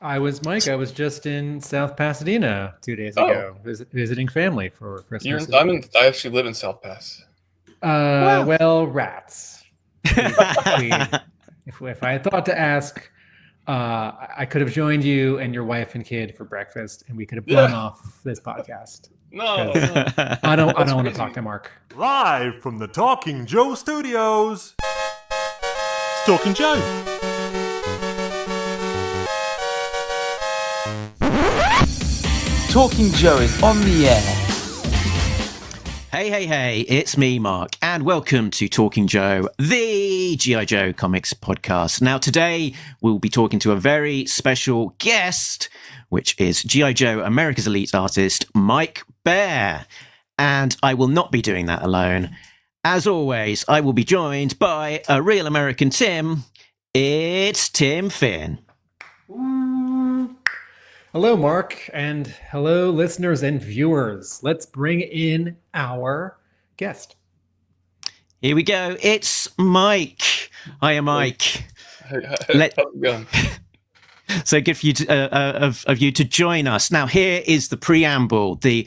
I was Mike. I was just in South Pasadena 2 days Oh, ago, visiting family for you're Christmas. in, I'm in. I actually live in South Pass. Wow. Well, rats. If I had thought to ask, I could have joined you and your wife and kid for breakfast, and we could have run Yeah. off this podcast. No, Because no. I don't That's want to crazy. talk to Mark. Live from the Talking Joe studios. It's Talking Joe. Talking Joe is on the air. Hey, it's me, Mark, and welcome to Talking Joe, the G.I. Joe comics podcast. Now, today we'll be talking to a very special guest, which is G.I. Joe America's Elite Artist, Mike Bear. And I will not be doing that alone. As always, I will be joined by a real American Tim. It's Tim Finn. Hello, Mark, and hello, listeners and viewers. Let's bring in our guest. Here we go. It's Mike. Hiya, Mike. How's it going? So good for you of you to join us. Now, here is the preamble, the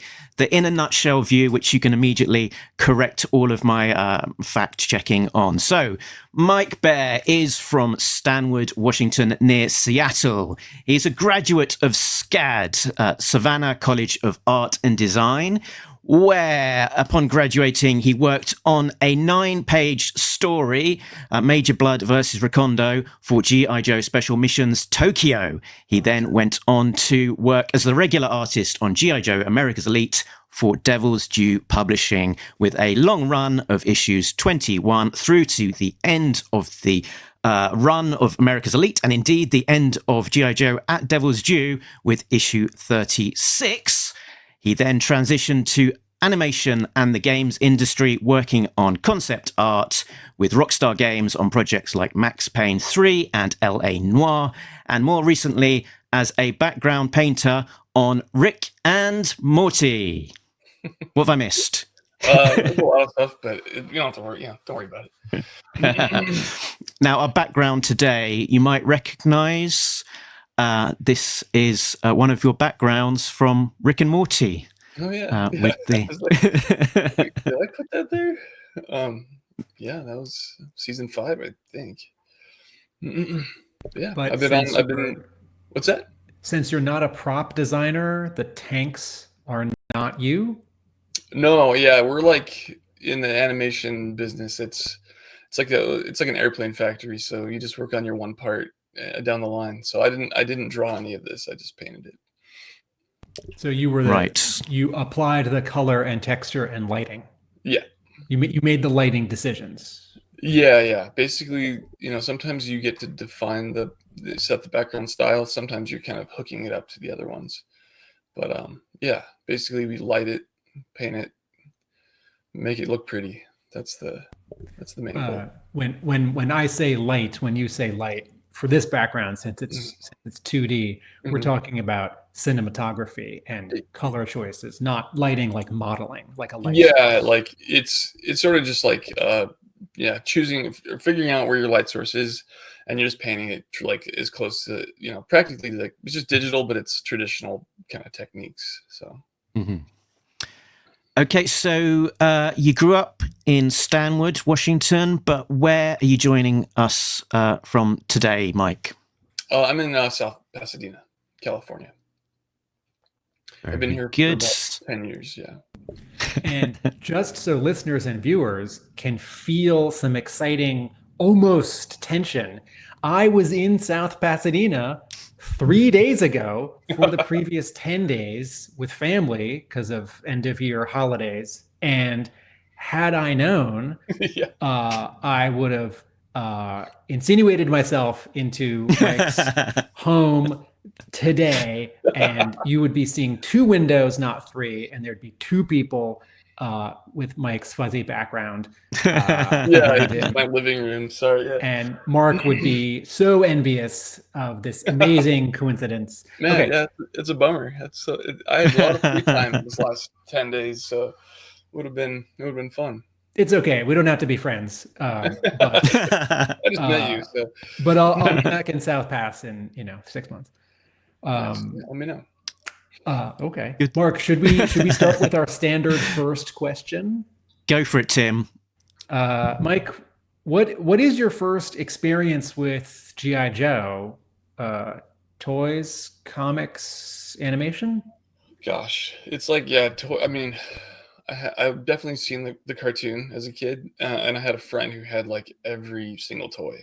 in a nutshell view, which you can immediately correct all of my fact checking on. So, Mike Bear is from Stanwood, Washington, near Seattle. He's a graduate of SCAD, Savannah College of Art and Design, where, upon graduating, he worked on a 9-page story, Major Bludd versus Recondo, for G.I. Joe Special Missions Tokyo. He then went on to work as the regular artist on G.I. Joe America's Elite for Devil's Due Publishing, with a long run of issues 21 through to the end of the run of America's Elite, and indeed the end of G.I. Joe at Devil's Due with issue 36. He then transitioned to animation and the games industry, working on concept art with Rockstar Games on projects like Max Payne 3 and L.A. Noire, and more recently as a background painter on Rick and Morty. What have I missed? There's a lot of stuff, but you don't have to worry. Yeah, don't worry about it. Now, our background today, you might recognize. This is one of your backgrounds from Rick and Morty. Oh yeah. With the Wait, did I put that there? Yeah, that was season 5, I think. Yeah, But I've been. What's that? Since you're not a prop designer, the tanks are not you. No, yeah, we're like in the animation business. It's like an airplane factory. So you just work on your one part down the line. So I didn't draw any of this. I just painted it. So you were right. You applied the color and texture and lighting. Yeah. You made the lighting decisions. Yeah. Basically, sometimes you get to define set the background style. Sometimes you're kind of hooking it up to the other ones. But yeah, basically we light it, paint it, make it look pretty. That's the main goal. When I say light, when you say light, for this background, since it's 2D, we're talking about cinematography and color choices, not lighting like modeling, like a light. Yeah, like it's sort of just like figuring out where your light source is, and you're just painting it like as close to practically like it's just digital, but it's traditional kind of techniques. So. Mm-hmm. Okay, so you grew up in Stanwood, Washington, but where are you joining us from today, Mike? I'm in South Pasadena, California. I've been here for about 10 years, yeah. And just so listeners and viewers can feel some exciting, almost tension, I was in South Pasadena 3 days ago for the previous 10 days with family because of end of year holidays. And had I known, I would have insinuated myself into Mike's home today, and you would be seeing 2 windows, not 3, and there'd be 2 people with Mike's fuzzy background. My living room. Sorry. Yeah. And Mark would be so envious of this amazing coincidence. Man, okay. Yeah, it's a bummer. I had a lot of free time this last 10 days, so it would have been fun. It's okay. We don't have to be friends. But, I just met you. So. But I'll be back in South Pass in 6 months. Let me know. Okay, Good. Mark, should we start with our standard first question? Go for it, Tim. Mike, what is your first experience with G.I. Joe? Toys, comics, animation? Gosh, it's like, yeah, I mean, I've definitely seen the cartoon as a kid, and I had a friend who had like every single toy.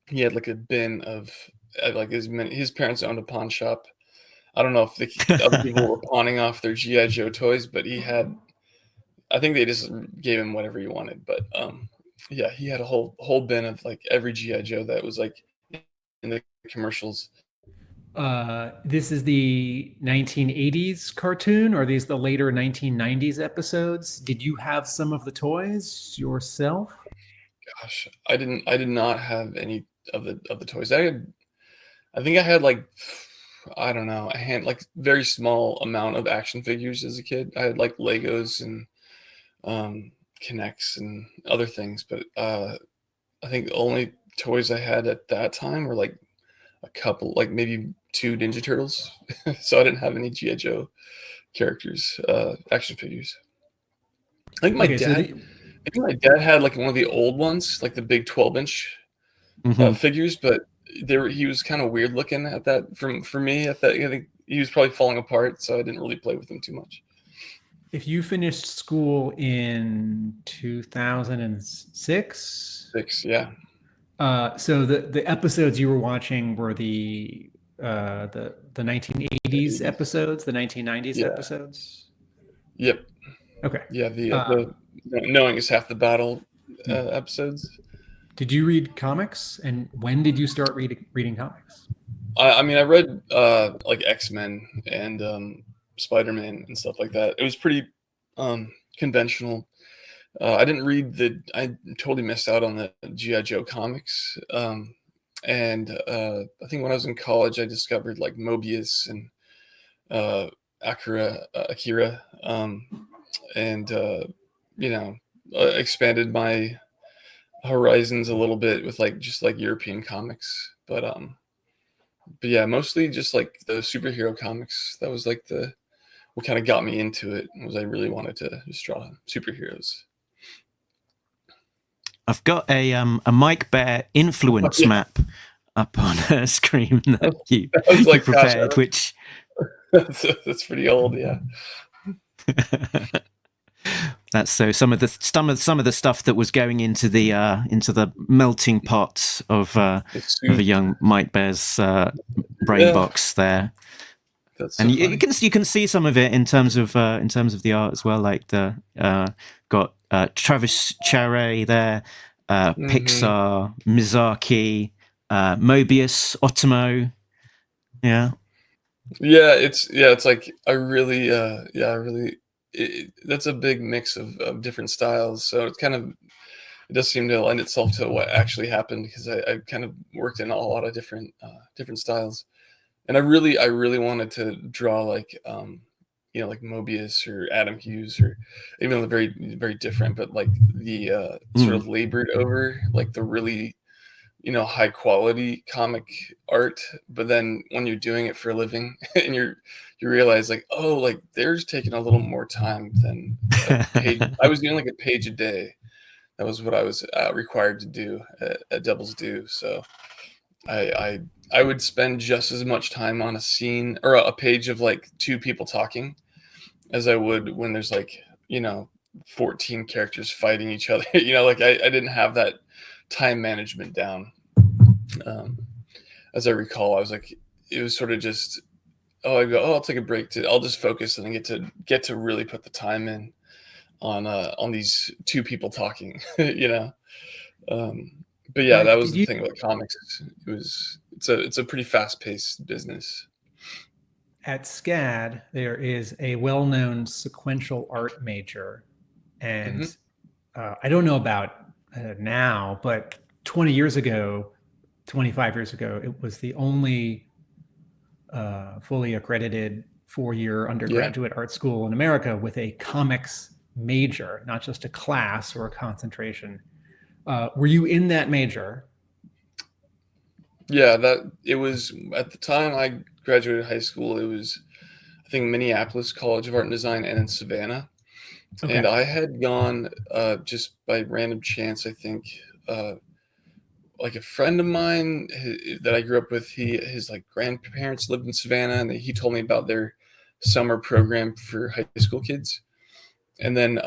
He had like a bin of like his parents owned a pawn shop. I don't know if the other people were pawning off their GI Joe toys, but he had. I think they just gave him whatever he wanted, but yeah, he had a whole bin of like every GI Joe that was like in the commercials. This is the 1980s cartoon, or are these the later 1990s episodes? Did you have some of the toys yourself? Gosh, I did not have any of the toys. I think I had like, I don't know, I had like very small amount of action figures as a kid. I had like Legos and Kinects and other things, but I think the only toys I had at that time were like a couple, like maybe 2 Ninja Turtles. So I didn't have any GI Joe characters, action figures. I think my dad had like one of the old ones, like the big 12-inch figures, but he was kind of weird looking at that. For me, at that, I think he was probably falling apart, so I didn't really play with him too much. If you finished school in 2006, yeah. So the episodes you were watching were the 1980s episodes, the 1990s episodes. Yep. Okay. Yeah. The knowing is half the battle episodes. Did you read comics, and when did you start reading comics? I mean, I read like X-Men and Spider-Man and stuff like that. It was pretty conventional. I didn't read I totally missed out on the G.I. Joe comics. And I think when I was in college, I discovered like Mobius and Akira, and expanded my horizons a little bit with like just like European comics. But yeah, mostly just like the superhero comics. That was like what kind of got me into it, was I really wanted to just draw superheroes. I've got a Mike Bear influence map up on a screen that you like, prepared, gosh, which that's pretty old, yeah. That's so some of the stuff that was going into the melting pot of a young Mike Bear's brain box there. That's and so you can see some of it in terms of the art as well, like the got Travis Charest there, Pixar, Miyazaki, Mobius, Otomo. It's like that's a big mix of different styles, so it does seem to lend itself to what actually happened, because I kind of worked in a lot of different styles, and I really wanted to draw like like Mobius or Adam Hughes, or even though they're very, very different, but like the sort of labored over, like the really high quality comic art. But then when you're doing it for a living and you realize like, oh, like they're taking a little more time than a page. I was doing like a page a day. That was what I was required to do at Devil's Due. So I would spend just as much time on a scene or a page of like 2 people talking as I would when there's like 14 characters fighting each other. Like I didn't have that time management down. As I recall, I was like, it was sort of just, I'll take a break I'll just focus and get to really put the time in on these 2 people talking. But yeah, that was the thing about comics. It's a pretty fast-paced business. At SCAD, there is a well-known sequential art major, and I don't know about now, but 25 years ago, it was the only fully accredited 4-year undergraduate art school in America with a comics major, not just a class or a concentration. Were you in that major? Yeah, that it was at the time I graduated high school. It was, I think, Minneapolis College of Art and Design, and in Savannah. Okay. And I had gone just by random chance. I think uh, like a friend of mine that I grew up with, his like grandparents lived in Savannah, and he told me about their summer program for high school kids. And then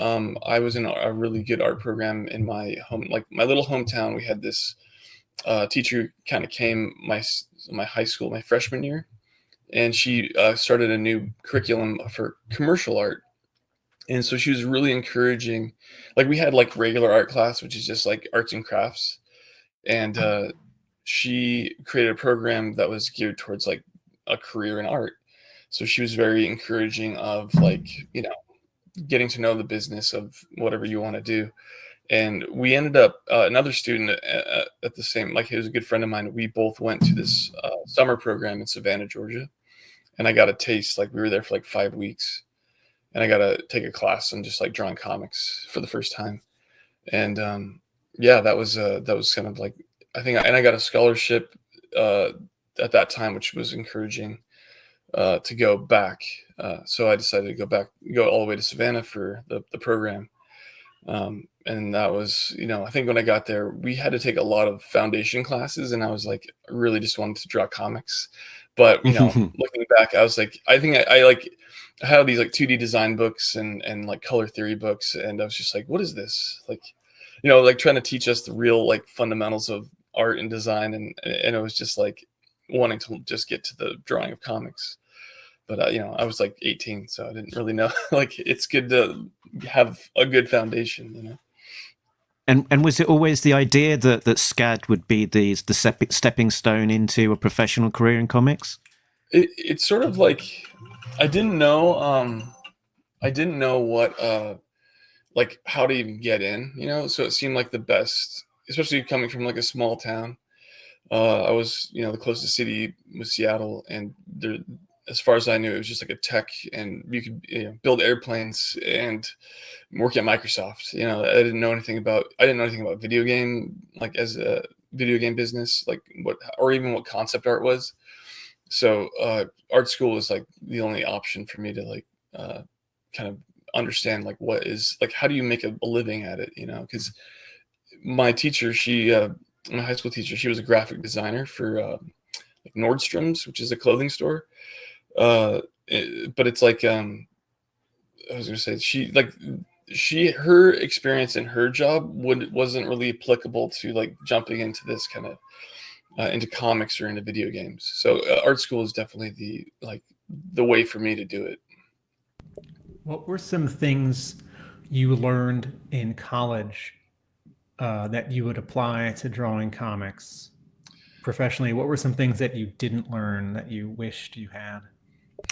I was in a really good art program in my home, like my little hometown. We had this teacher who kind of came my high school, my freshman year, and she started a new curriculum for commercial art. And so she was really encouraging. Like we had like regular art class, which is just like arts and crafts, and she created a program that was geared towards like a career in art. So she was very encouraging of like, getting to know the business of whatever you want to do. And we ended up another student at the same, like he was a good friend of mine. We both went to this summer program in Savannah, Georgia, and I got a taste. Like we were there for like 5 weeks, and I got to take a class on just like drawing comics for the first time. And yeah, that was kind of like, I think, and I got a scholarship uh, at that time, which was encouraging to go back. So I decided to go all the way to Savannah for the program. And that was, I think when I got there, we had to take a lot of foundation classes, and I was like, I really just wanted to draw comics. But, looking back, I was like, I think I like, I had these like 2D design books and like color theory books. And I was just like, what is this? Like, like trying to teach us the real like fundamentals of art and design. And it was just like wanting to just get to the drawing of comics. But, I was like 18, so I didn't really know. Like, it's good to have a good foundation. And was it always the idea that SCAD would be the stepping stone into a professional career in comics? It's sort of like I didn't know what like how to even get in, so it seemed like the best, especially coming from like a small town. I was, the closest city was Seattle, and there, as far as I knew, it was just like a tech, and you could build airplanes and work at Microsoft. I didn't know anything about video game, like as a video game business, like what, or even what concept art was. So art school was like the only option for me to like kind of understand like what is like, how do you make a living at it, because my teacher, my high school teacher, she was a graphic designer for like Nordstrom's, which is a clothing store. But it's like I was gonna say, her experience in her job wasn't really applicable to like jumping into this kind of into comics or into video games. So art school is definitely the way for me to do it. What were some things you learned in college that you would apply to drawing comics professionally? What were some things that you didn't learn that you wished you had?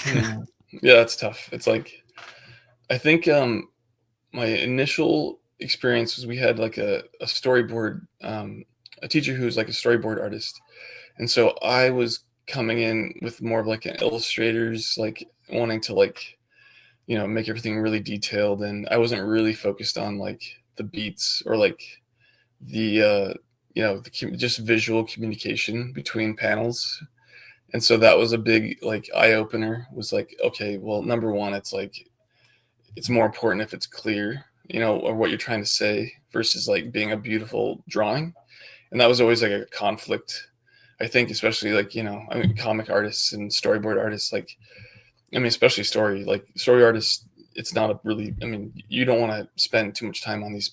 Yeah, that's tough. It's like, I think my initial experience was we had like a storyboard, a teacher who was like a storyboard artist. And so I was coming in with more of like an illustrator's, like wanting to like, make everything really detailed. And I wasn't really focused on like the beats or like the, just visual communication between panels. And so that was a big like eye opener, was like, okay, well, number one, it's like, it's more important if it's clear, or what you're trying to say versus like being a beautiful drawing. And that was always like a conflict, I think, especially like, comic artists and storyboard artists, like, especially story artists, it's not a really, you don't want to spend too much time on these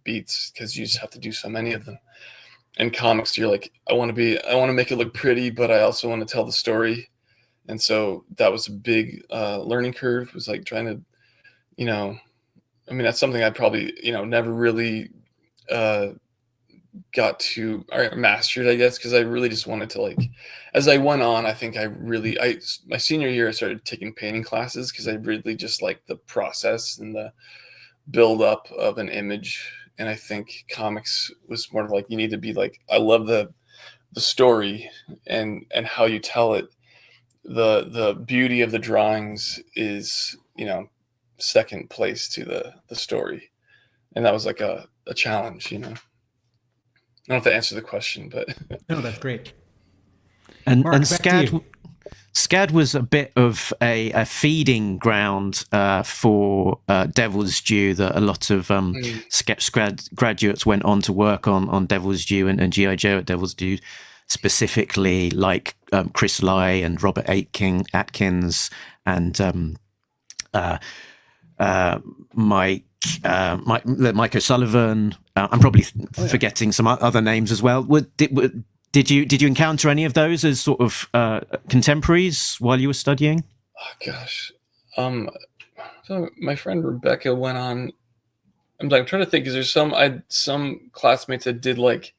beats because you just have to do so many of them. And comics, you're like, I want to make it look pretty, but I also want to tell the story. And so that was a big learning curve, was like trying to, that's something I probably, never really got to or mastered, I guess, because I really just wanted to like, as I went on, I think my senior year, I started taking painting classes because I really just like the process and the build up of an image. And I think comics was more like, you need to be like, I love the story and how you tell it. The beauty of the drawings is, second place to the story. And that was like a challenge, I don't know if that answered the question, but No, that's great. And Mark, and back to SCAD you. SCAD was a bit of a feeding ground for Devil's Due, that a lot of SCAD graduates went on to work on Devil's Due and G.I. Joe at Devil's Due, specifically like Chris Lai and Robert Atkins and Mike O'Sullivan. I'm probably forgetting some other names as well. Did you encounter any of those as sort of contemporaries while you were studying? Oh gosh, so my friend Rebecca went on. I'm trying to think, because there's some classmates that did like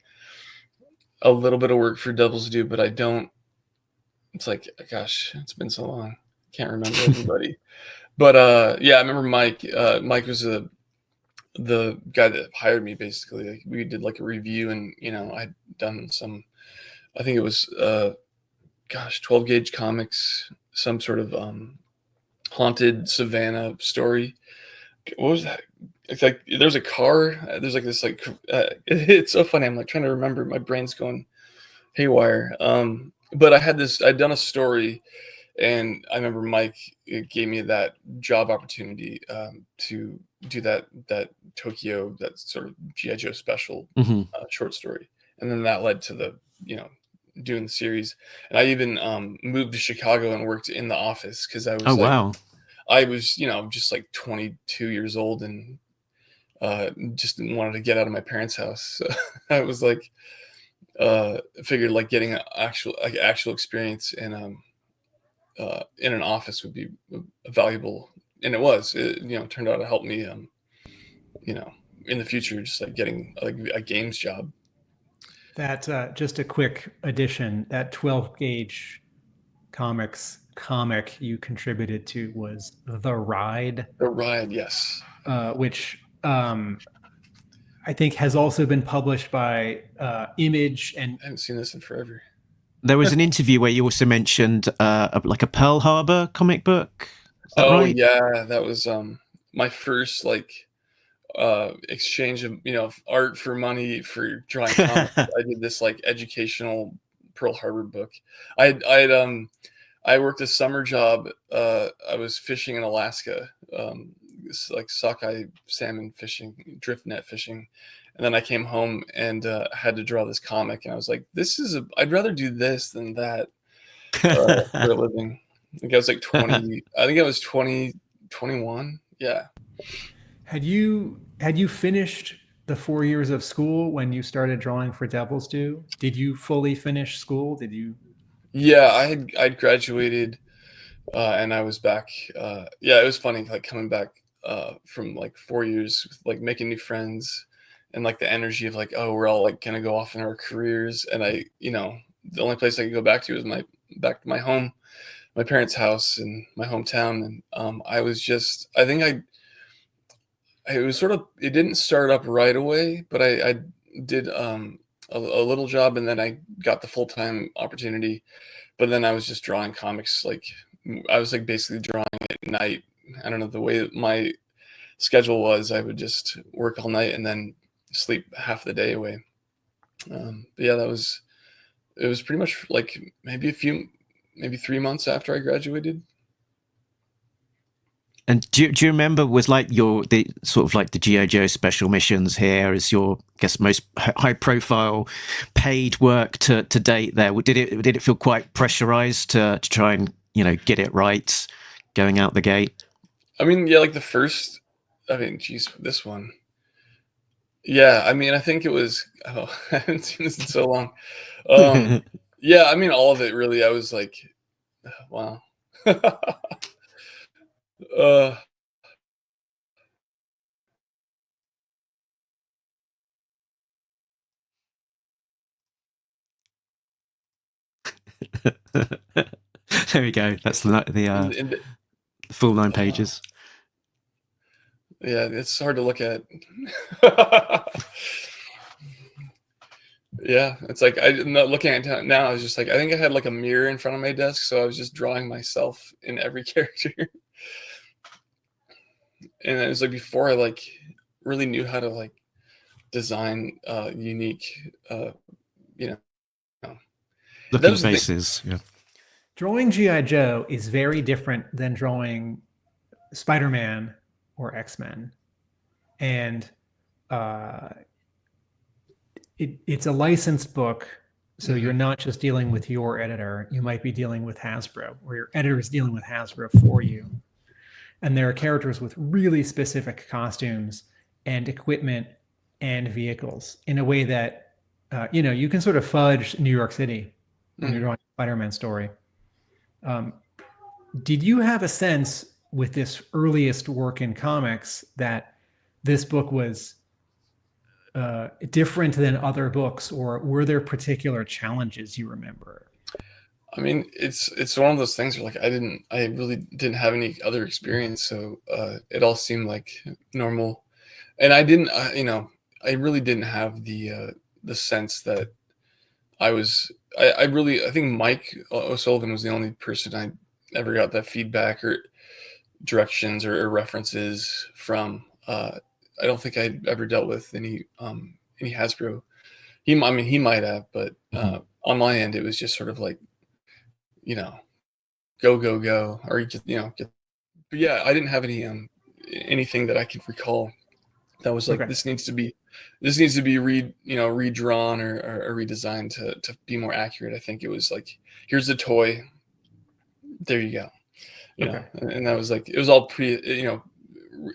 a little bit of work for Devil's Due, but I don't. It's like, gosh, it's been so long, can't remember everybody. But yeah, I remember Mike. Mike was the guy that hired me, basically. Like, we did like a review, and I'd done some. I think it was 12 gauge comics, some sort of haunted Savannah story. What was that? It's like there's a car. There's like this it's so funny. I'm like trying to remember. My brain's going haywire. But I'd done a story, and I remember Mike gave me that job opportunity to do that Tokyo, that sort of G.I. Joe special short story, and then that led to the doing the series. And I even moved to Chicago and worked in the office, because I was Wow. I was just like 22 years old, and just wanted to get out of my parents' house. So I was like, figured like getting actual experience in an office would be valuable, and it turned out to help me in the future, just like getting like a games job. That just a quick addition. That 12 gauge comic you contributed to was The Ride, The Ride, yes. which I think has also been published by Image. And I haven't seen this in forever. There was an interview where you also mentioned like a Pearl Harbor comic book. Is that right? Yeah, that was my first like exchange of art for money for drawing comics. I did this like educational Pearl Harbor book. I worked a summer job. I was fishing in Alaska, like sockeye salmon fishing, drift net fishing, and then I came home and had to draw this comic, and I was like, I'd rather do this than that for a living. I think I was like 20. I think I was 20, 21. Yeah. had you finished the 4 years of school when you started drawing for Devil's Due? Did you fully finish school? Did you? Yeah, I'd graduated, and I was back. Yeah, it was funny, like coming back from like 4 years, like making new friends, and like the energy of like, oh, we're all like gonna go off in our careers, and the only place I could go back to was back to my home, my parents' house in my hometown, and I was just, I think it was sort of, it didn't start up right away, but I did a little job, and then I got the full-time opportunity. But then I was just drawing comics, like I was like basically drawing at night. I don't know, the way that my schedule was, I would just work all night and then sleep half the day away. But yeah, it was pretty much like maybe 3 months after I graduated. And do you remember, was like the sort of like the G.I. Joe special missions here is your, I guess, most high profile paid work to date there? Did it feel quite pressurized to try and get it right going out the gate? I mean, yeah, like geez, this one. Yeah, I mean, I think it was, I haven't seen this in so long. Yeah, I mean, all of it really. I was like, wow. uh There we go. That's the full 9 pages. Yeah, it's hard to look at. Yeah, it's like I'm not looking at it now. I was just like, I think I had like a mirror in front of my desk, so I was just drawing myself in every character. And it was like before I like really knew how to like design unique, you know, looking was the thing. faces. Yeah. Drawing G.I. Joe is very different than drawing Spider-Man or X-Men. And it's a licensed book. So you're not just dealing with your editor. You might be dealing with Hasbro, or your editor is dealing with Hasbro for you. And there are characters with really specific costumes and equipment and vehicles in a way that, you can sort of fudge New York City when you're drawing a Spider-Man story. Did you have a sense with this earliest work in comics that this book was different than other books, or were there particular challenges you remember? I mean, it's one of those things where like I really didn't have any other experience, so it all seemed like normal, and I really didn't have the sense that I think Mike O'Sullivan was the only person I ever got that feedback or directions or references from. I don't think I'd ever dealt with any Hasbro. He might have, but on my end, it was just sort of like, go, or you just, get. But yeah, I didn't have any anything that I could recall that was like, this needs to be redrawn or redesigned to be more accurate. I think it was like, here's the toy, there you go, know, and that was like, it was all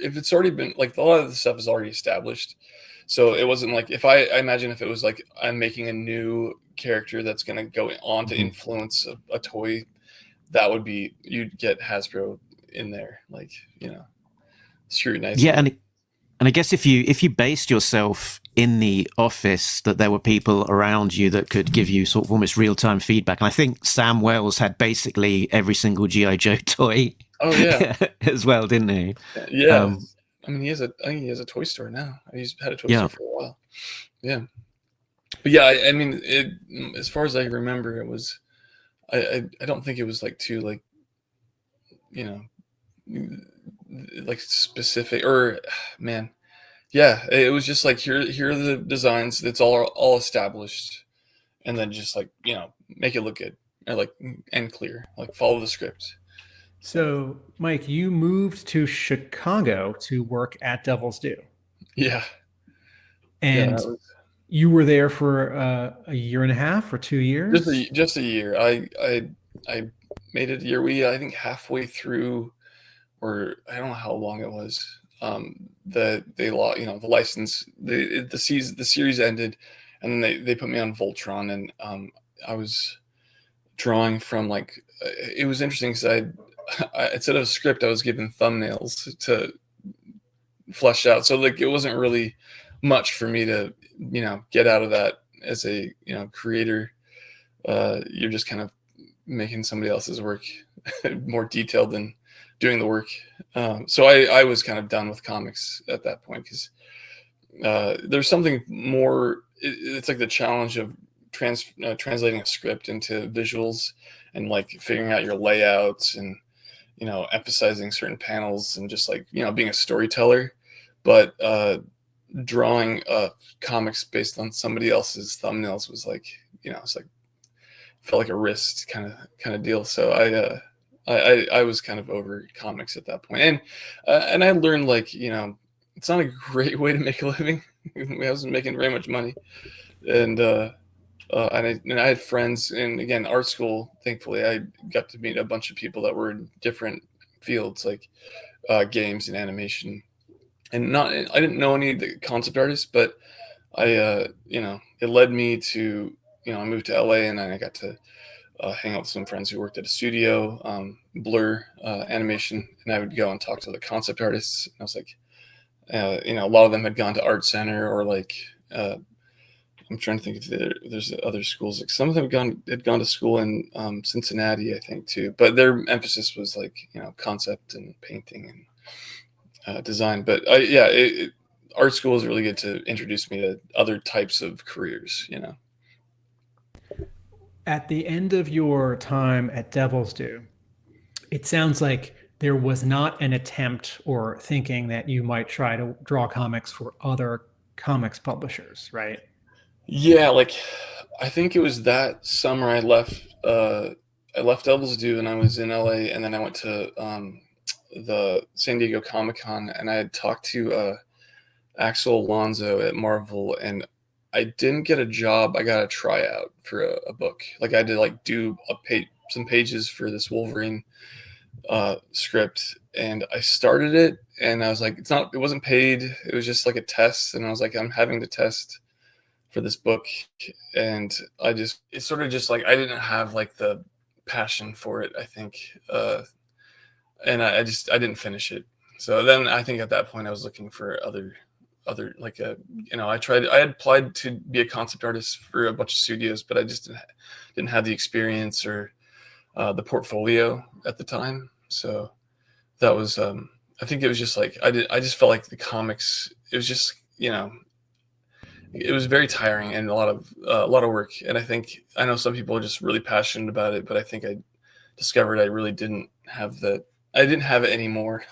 if it's already been like, a lot of the stuff is already established, so it wasn't like, if I imagine if it was like I'm making a new character that's going to go on to influence a toy, that would be, you'd get Hasbro in there, like, scrutinizing. Yeah, and I guess if you based yourself in the office, that there were people around you that could give you sort of almost real-time feedback. And I think Sam Wells had basically every single G.I. Joe toy. Oh yeah, as well, didn't he? Yeah. I mean, I think he has a toy store now. He's had a toy store for a while. Yeah. But yeah, I mean, as far as I remember, it was, I don't think it was like too, like, like specific, or man, yeah, it was just like, here are the designs. It's all established, and then just like, make it look good, or like, and clear, like follow the script. So, Mike, you moved to Chicago to work at Devil's Due. Yeah. And you were there for a year and a half or 2 years? Just a year. I made it a year. I think halfway through, or I don't know how long it was. The license, the series ended, and then they put me on Voltron, and I was drawing from, like, it was interesting because instead of a script, I was given thumbnails to flesh out. So like, it wasn't really much for me to, get out of that as a, creator. You're just kind of making somebody else's work more detailed than doing the work. So I was kind of done with comics at that point, because there's something more. It's like the challenge of translating a script into visuals, and like figuring out your layouts, and emphasizing certain panels, and just like, being a storyteller. But drawing comics based on somebody else's thumbnails was like, it's like, felt like a wrist kind of deal. So I was kind of over comics at that point, and I learned, like, it's not a great way to make a living. I wasn't making very much money, and I had friends, and again, art school, thankfully, I got to meet a bunch of people that were in different fields, like games and animation, and I didn't know any of the concept artists, but it led me to, I moved to LA, and then I got to hang out with some friends who worked at a studio, Blur Animation, and I would go and talk to the concept artists. And I was like, a lot of them had gone to Art Center, or like, I'm trying to think if there's other schools. Like, some of them had gone to school in Cincinnati, I think, too. But their emphasis was like, concept and painting and design. But art school is really good to introduce me to other types of careers, At the end of your time at Devil's Due, it sounds like there was not an attempt or thinking that you might try to draw comics for other comics publishers, right? Yeah, like I think it was that summer I left Devil's Due and I was in LA, and then I went to the San Diego Comic-Con, and I had talked to Axel Alonso at Marvel, and I didn't get a job. I got a tryout for a book. Like I had to like do some pages for this Wolverine script, and I started it, and I was like, it wasn't paid. It was just like a test, and I was like, I'm having to test for this book, and it's sort of just like I didn't have like the passion for it, I think, and I didn't finish it. So then I think at that point I was looking for other like I had applied to be a concept artist for a bunch of studios, but I just didn't have the experience or the portfolio at the time. So that was I think it was just like I just felt like the comics, it was just, it was very tiring and a lot of work. And I know some people are just really passionate about it, but I think I discovered I really didn't have that. I didn't have it anymore,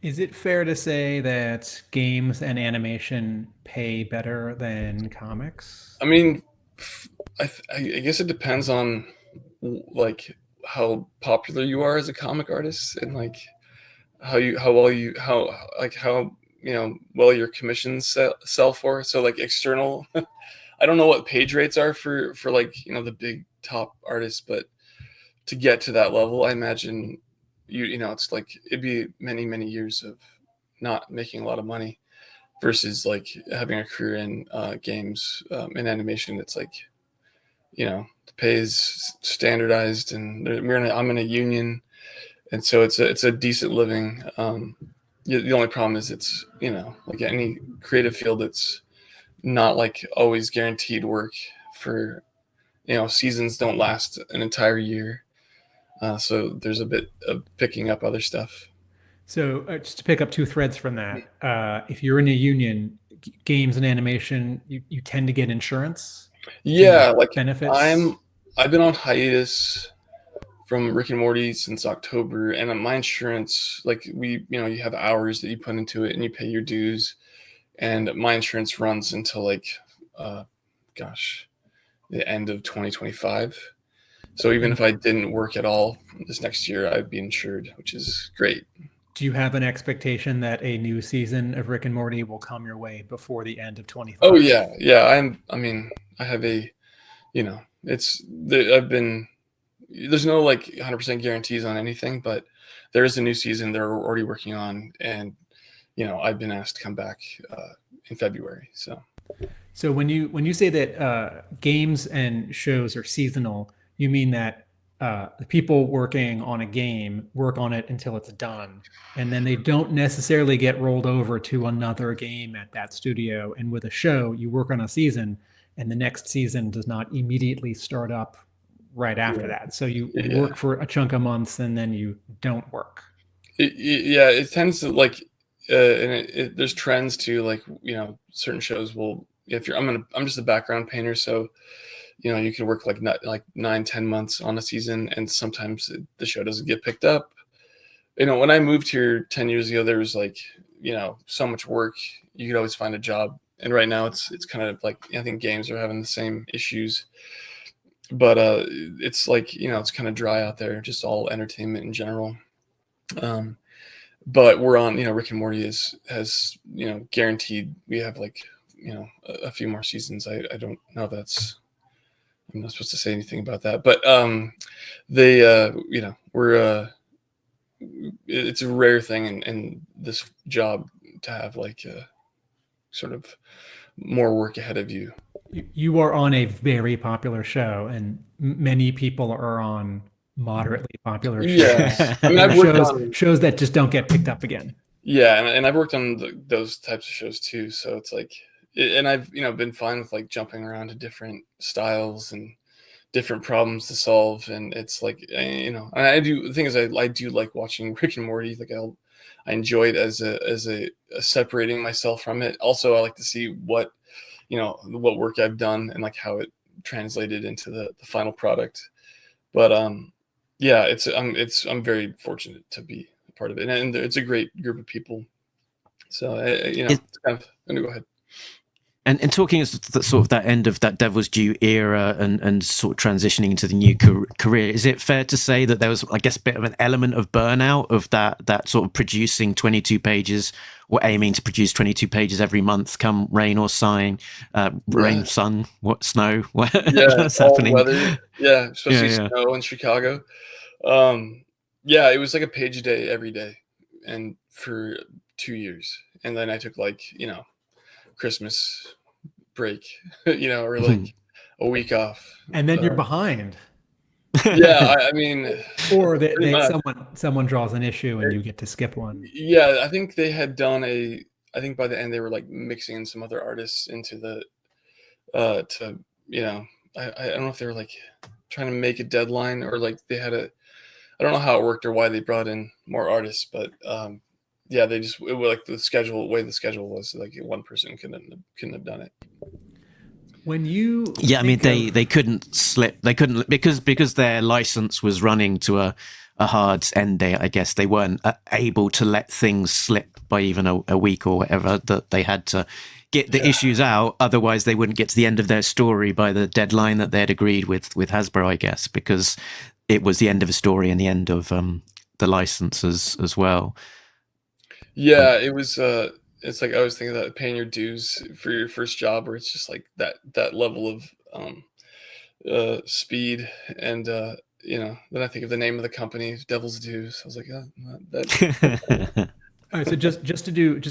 Is it fair to say that games and animation pay better than comics? I mean, I guess it depends on like how popular you are as a comic artist, and like how well your commissions sell for. So like external, I don't know what page rates are for like the big top artists, but to get to that level, I imagine it's like it'd be many years of not making a lot of money versus like having a career in games, in animation. It's like the pay is standardized, and I'm in a union, and so it's a decent living. The only problem is it's like any creative field, it's not like always guaranteed work for seasons don't last an entire year. So there's a bit of picking up other stuff. So just to pick up two threads from that, if you're in a union, games and animation, you tend to get insurance. Yeah, like benefits. I've been on hiatus from Rick and Morty since October, and my insurance, like you have hours that you put into it and you pay your dues, and my insurance runs until like the end of 2025. So even if I didn't work at all this next year, I'd be insured, which is great. Do you have an expectation that a new season of Rick and Morty will come your way before the end of 25? Oh yeah. I have there's no like 100% guarantees on anything, but there is a new season they're already working on, and I've been asked to come back in February. So when you say that games and shows are seasonal, you mean that the people working on a game work on it until it's done, and then they don't necessarily get rolled over to another game at that studio. And with a show, you work on a season, and the next season does not immediately start up right after that. So you work for a chunk of months, and then you don't work. It tends to like, and there's trends too. Like certain shows will. I'm just a background painter, so you can work like 9-10 months on a season, and sometimes the show doesn't get picked up. When I moved here 10 years ago, there was like so much work, you could always find a job. And right now it's kind of like, I think games are having the same issues, but it's like it's kind of dry out there, just all entertainment in general. But we're on Rick and Morty has guaranteed we have like a few more seasons. I don't know if I'm not supposed to say anything about that, but we're it's a rare thing in this job to have like sort of more work ahead of you. You are on a very popular show, and many people are on moderately popular shows. Yeah, I mean, I've worked on shows that just don't get picked up again. Yeah, and I've worked on those types of shows too. So it's like, and I've been fine with like jumping around to different styles and different problems to solve. And it's like, I do, the thing is, I do like watching Rick and Morty. Like I enjoy it as a separating myself from it. Also, I like to see what work I've done and like how it translated into the final product. But yeah, I'm very fortunate to be a part of it, and it's a great group of people. So it's kind of. Go ahead. And talking as the sort of that end of that Devil's Due era and sort of transitioning into the new career, is it fair to say that there was, I guess, a bit of an element of burnout of that sort of producing 22 pages or aiming to produce 22 pages every month, come rain or shine, rain, sun, snow, what's happening? Weather, especially snow in Chicago. It was like a page a day every day, and for 2 years, and then I took Christmas break, or like a week off, and then you're behind. I mean, or someone draws an issue and you get to skip one. Yeah, I think they had done I think by the end they were like mixing in some other artists into the I don't know if they were like trying to make a deadline, or like they had I don't know how it worked or why they brought in more artists, but they just, it was like the way the schedule was, like one person couldn't have done it. When you they couldn't slip, because their license was running to a hard end date. I guess they weren't able to let things slip by even a week or whatever, that they had to get the issues out, otherwise they wouldn't get to the end of their story by the deadline that they'd agreed with Hasbro, I guess, because it was the end of a story and the end of the licenses as well. Yeah, it was. It's like I was thinking that paying your dues for your first job, where it's just like that level of speed, and then I think of the name of the company, Devil's Dues. I was like, that. All right, so just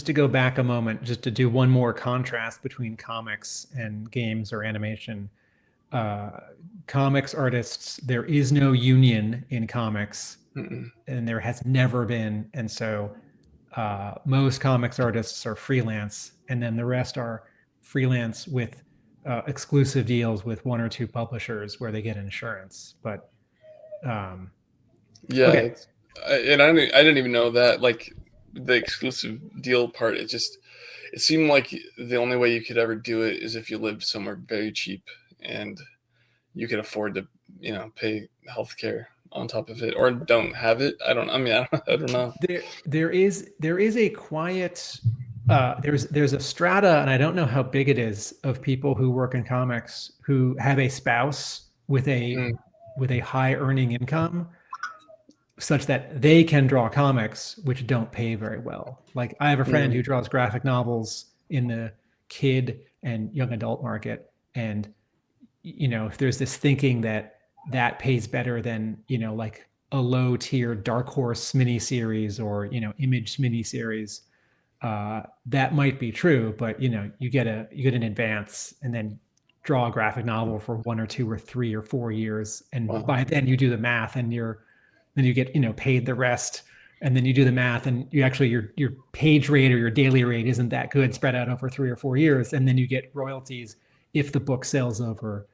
to go back a moment, just to do one more contrast between comics and games or animation. Comics artists, there is no union in comics, and there has never been, and so most comics artists are freelance, and then the rest are freelance with exclusive deals with one or two publishers where they get insurance. But okay. And I didn't even know that, like the exclusive deal part. It seemed like the only way you could ever do it is if you lived somewhere very cheap and you could afford to, pay healthcare on top of it, or don't have it. I don't know. There is a quiet, there's a strata, and I don't know how big it is, of people who work in comics who have a spouse with a high earning income, such that they can draw comics which don't pay very well. Like I have a friend who draws graphic novels in the kid and young adult market, and if there's this thinking that pays better than like a low tier Dark Horse miniseries or Image miniseries, that might be true, but you get an advance and then draw a graphic novel for 1 or 2 or 3 or 4 years, and by then you do the math, and then you get paid the rest, and then you do the math, and you actually your page rate or your daily rate isn't that good spread out over 3 or 4 years, and then you get royalties if the book sells over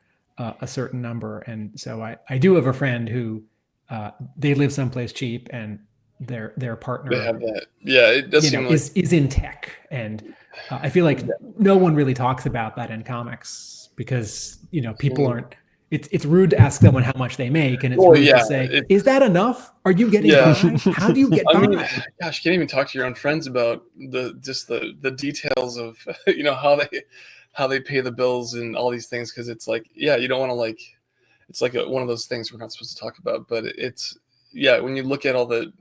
a certain number. And so I do have a friend who they live someplace cheap, and their partner, they have that. Yeah, it does seem like is in tech, and I feel like no one really talks about that in comics, because people aren't. It's rude to ask someone how much they make, and it's rude to say, "Is that enough? Are you getting by? How do you get by?" Gosh, you can't even talk to your own friends about the details of how they pay the bills and all these things, because it's like, you don't want to it's like one of those things we're not supposed to talk about, but it's when you look at all the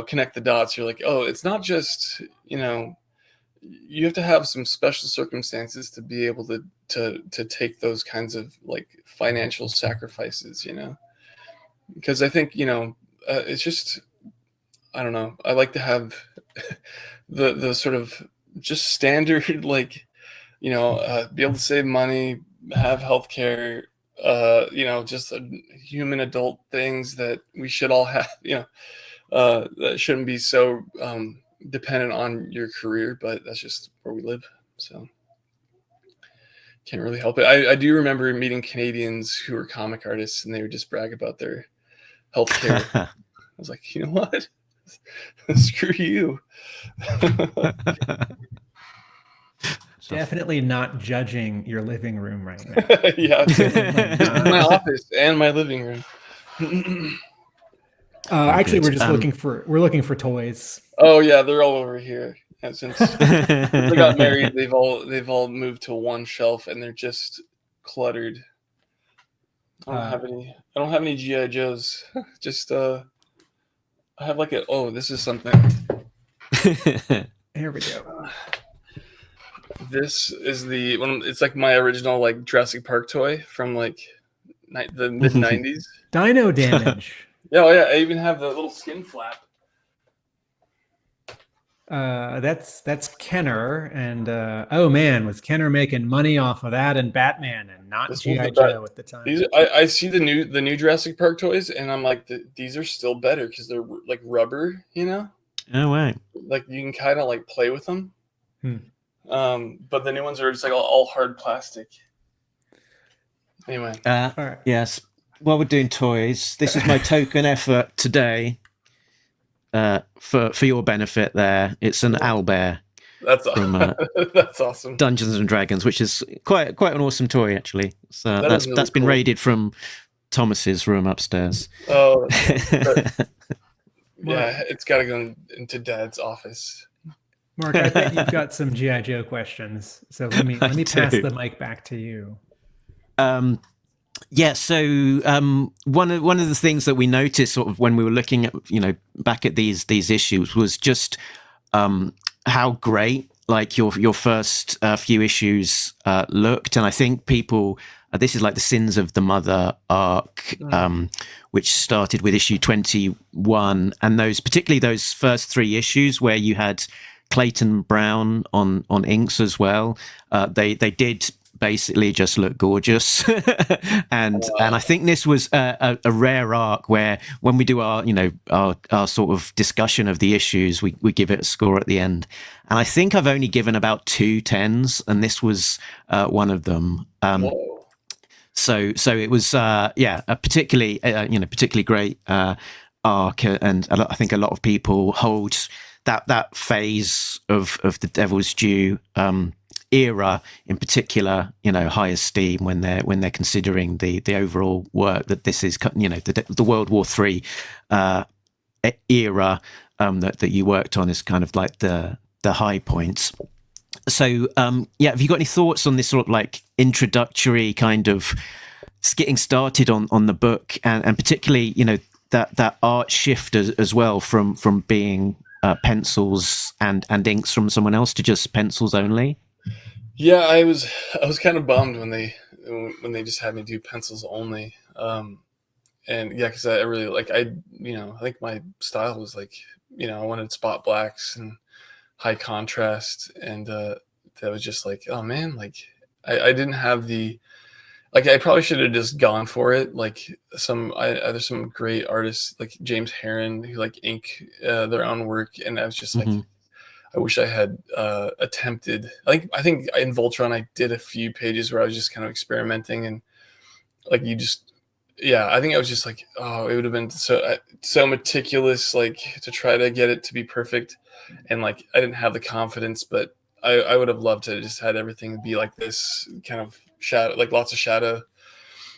connect the dots, you're like, oh, it's not just you have to have some special circumstances to be able to take those kinds of like financial sacrifices, because I think it's just, I don't know, I like to have the sort of just standard like be able to save money, have healthcare, just human adult things that we should all have, that shouldn't be so dependent on your career, but that's just where we live, so can't really help it. I do remember meeting Canadians who were comic artists, and they would just brag about their healthcare. I was like, you know what? Screw you. Definitely not judging your living room right now. Yeah, my office and my living room. Actually, we're just looking for toys. Oh yeah, they're all over here. And since they got married, they've all moved to one shelf, and they're just cluttered. I don't have any GI Joes. Just I have like this is something. Here we go. This is the one. It's like my original like Jurassic Park toy from like the mid '90s. Dino Damage. Yeah, oh yeah. I even have the little skin flap. That's Kenner, and oh man, was Kenner making money off of that and Batman and not GI Joe at the time? I see the new Jurassic Park toys, and I'm like, these are still better because they're like rubber, you know. Oh wow! Like you can kind of like play with them. But the new ones are just like all hard plastic. Anyway, all right. Yes. While we're doing toys, this is my token effort today. For your benefit, there, it's an owlbear. That's from that's awesome. Dungeons and Dragons, which is quite an awesome toy, actually. So that's really been cool. raided from Thomas's room upstairs. Oh, yeah, it's got to go into Dad's office. Mark, I bet you've got some GI Joe questions, so let me pass the mic back to you. Yeah, so one of the things that we noticed sort of when we were looking at, back at these issues was just how great like your first few issues looked. And I think people, this is like the Sins of the Mother arc, which started with issue 21, and particularly those first 3 issues where you had Clayton Brown on inks as well. They did basically just look gorgeous. and I think this was a rare arc where when we do our sort of discussion of the issues, we give it a score at the end. And I think I've only given about 2 10s, and this was one of them. So it was a particularly great arc, and I think a lot of people hold that phase of the Devil's Due era in particular, high esteem when they're considering the overall work that this is, the World War III era that you worked on is kind of like the high points. So have you got any thoughts on this sort of like introductory kind of getting started on the book, and particularly that art shift as well from being pencils and inks from someone else to just pencils only? Yeah, I was kind of bummed when they just had me do pencils only. And yeah, because I really I think my style was like, I wanted spot blacks and high contrast, and that was just like, oh man, like I didn't have the, like, I probably should have just gone for it. Like there's some great artists like James Herron who like ink their own work, and I was just like, I wish I had attempted. I think in Voltron I did a few pages where I was just kind of experimenting, and like I think I was just like, oh, it would have been so meticulous, like to try to get it to be perfect, and like I didn't have the confidence, but I would have loved to just had everything be like this kind of shadow, like lots of shadow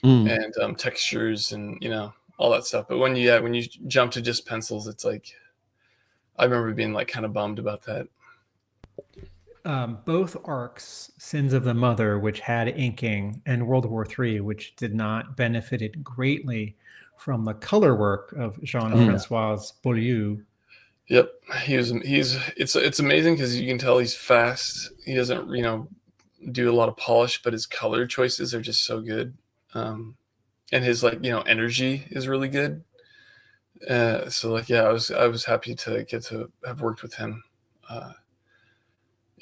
and textures and all that stuff. But when you jump to just pencils, it's like, I remember being like kind of bummed about that. Both arcs, Sins of the Mother, which had inking, and World War III, which did not, benefited greatly from the color work of Jean-Francois Beaulieu. Yep, it's amazing because you can tell he's fast. He doesn't do a lot of polish, but his color choices are just so good, and his energy is really good. So like, yeah, I was happy to get to have worked with him.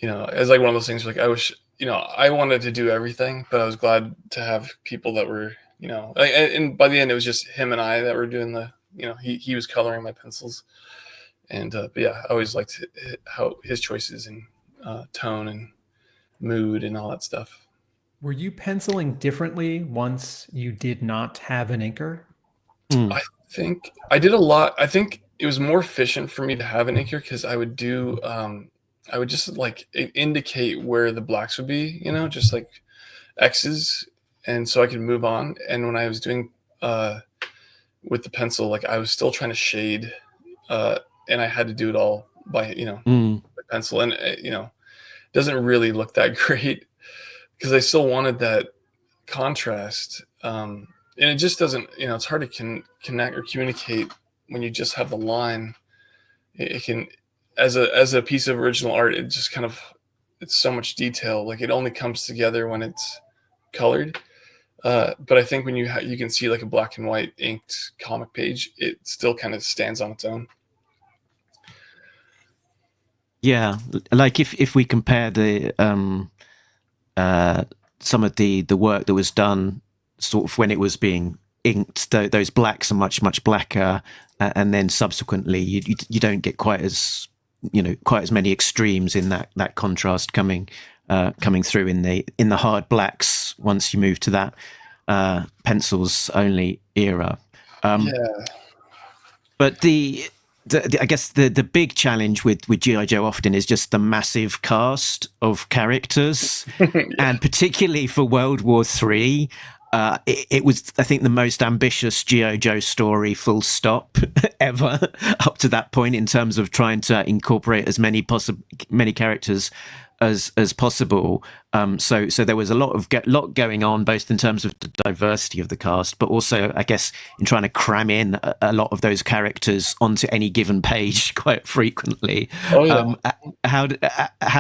It's like one of those things where, like, I wish, I wanted to do everything, but I was glad to have people that were, and by the end it was just him and I that were doing the, he was coloring my pencils, and but yeah, I always liked how his choices and tone and mood and all that stuff. Were you penciling differently once you did not have an inker? I think I did a lot. I think it was more efficient for me to have an inker because I would do, I would just like indicate where the blacks would be, just like X's, and so I could move on. And when I was doing with the pencil, like I was still trying to shade, and I had to do it all by pencil, and doesn't really look that great because I still wanted that contrast, and it just doesn't. It's hard to connect or communicate when you just have the line. It can, as a piece of original art, it just kind of, it's so much detail. Like it only comes together when it's colored. But I think when you can see like a black and white inked comic page, it still kind of stands on its own. Yeah, like if we compare the some of the work that was done sort of when it was being inked, those blacks are much blacker, and then subsequently you don't get quite as many extremes in that contrast coming through in the hard blacks once you move to that pencils only era. But I guess the big challenge with G.I. Joe often is just the massive cast of characters, and particularly for World War III, it was, I think, the most ambitious G.I. Joe story, full stop, ever up to that point in terms of trying to incorporate as many characters as possible. So there was a lot going on, both in terms of the diversity of the cast, but also, I guess, in trying to cram in a lot of those characters onto any given page quite frequently. Oh, yeah. How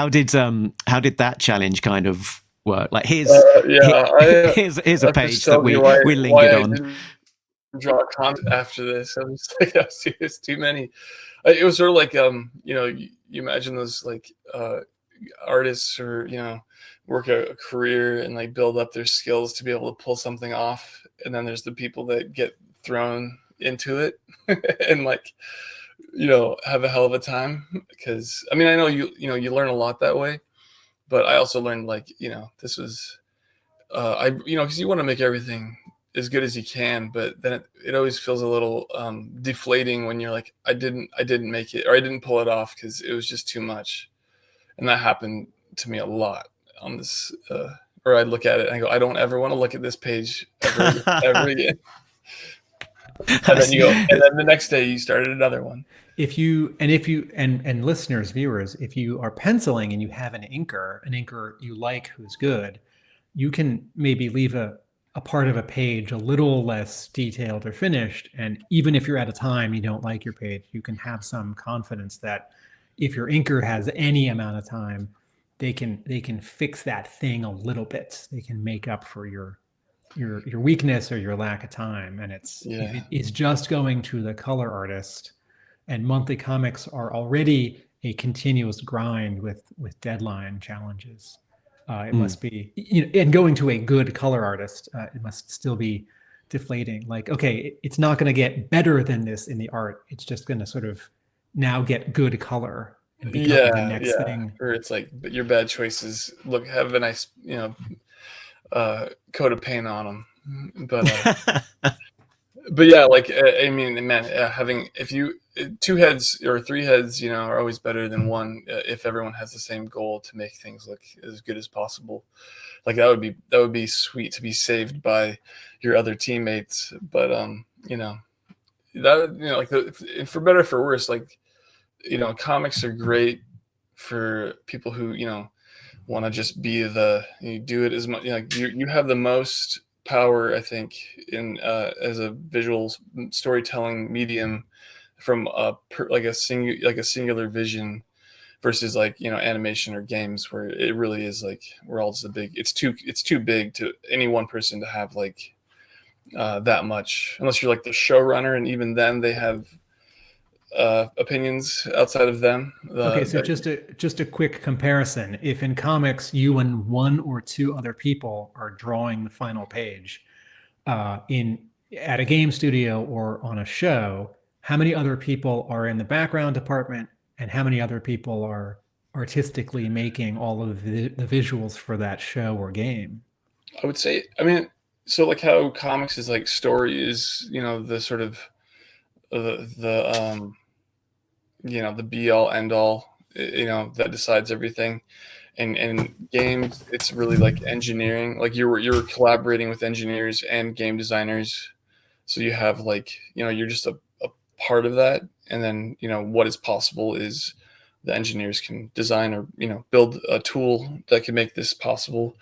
did that challenge kind of work? Like here's a page that we lingered on. Didn't draw content after this. I was like, it's too many. It was sort of like you imagine those like artists or work a career and like build up their skills to be able to pull something off, and then there's the people that get thrown into it and like have a hell of a time, because I know you learn a lot that way, but I also learned like this was because you want to make everything as good as you can, but then it always feels a little deflating when you're like, I didn't make it, or I didn't pull it off because it was just too much. And that happened to me a lot on this, or I'd look at it and I go, I don't ever want to look at this page ever again. And then and then the next day you started another one. If you listeners, viewers, if you are penciling and you have an inker you like who's good, you can maybe leave a part of a page a little less detailed or finished. And even if you're at a time you don't like your page, you can have some confidence that if your inker has any amount of time, they can fix that thing a little bit. They can make up for your weakness or your lack of time. And if it is just going to the color artist, and monthly comics are already a continuous grind with deadline challenges. It must be, and going to a good color artist, it must still be deflating. Like, okay, it's not going to get better than this in the art. It's just going to sort of now get good color and become the next thing. Or it's like your bad choices have a nice coat of paint on them, but yeah, like having two heads or three heads are always better than one, if everyone has the same goal to make things look as good as possible. Like that would be sweet to be saved by your other teammates, but for better or for worse, like comics are great for people who want to just be you do it as much, you have the most power, I think, in as a visual storytelling medium, from a singular vision versus like animation or games, where it really is like we're all just it's too big to any one person to have like that much, unless you're like the showrunner, and even then they have opinions outside of them. Okay, so just a quick comparison. If in comics you and one or two other people are drawing the final page, at a game studio or on a show, how many other people are in the background department, and how many other people are artistically making all of the visuals for that show or game? I would say, so like how comics is like story is, the sort of the be all end all, that decides everything. And games, it's really like engineering. Like you're collaborating with engineers and game designers, so you have like you're just a part of that. And then what is possible is the engineers can design or build a tool that can make this possible.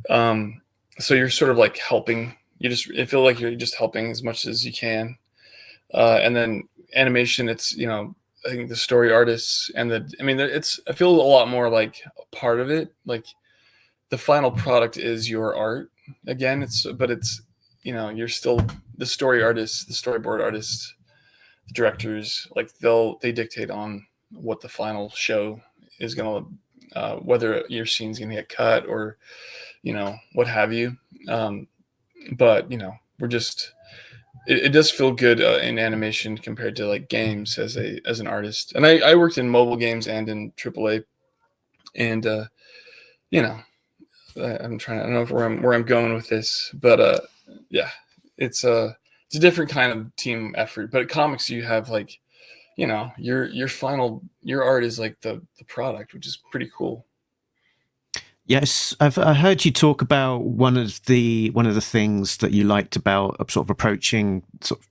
So you're sort of like helping. I feel like you're just helping as much as you can. And then animation, it's I think the story artists and I feel a lot more like a part of it. Like the final product is your art again. It's you're still the story artists, the storyboard artists, the directors. Like they dictate on what the final show is gonna, whether your scene's gonna get cut or what have you. But we're just. It does feel good in animation compared to like games as an artist. And I worked in mobile games and in AAA, and I'm trying. I don't know where I'm going with this, but yeah, it's a different kind of team effort. But at comics, you have like your art is like the product, which is pretty cool. Yes, I heard you talk about one of the things that you liked about sort of approaching sort of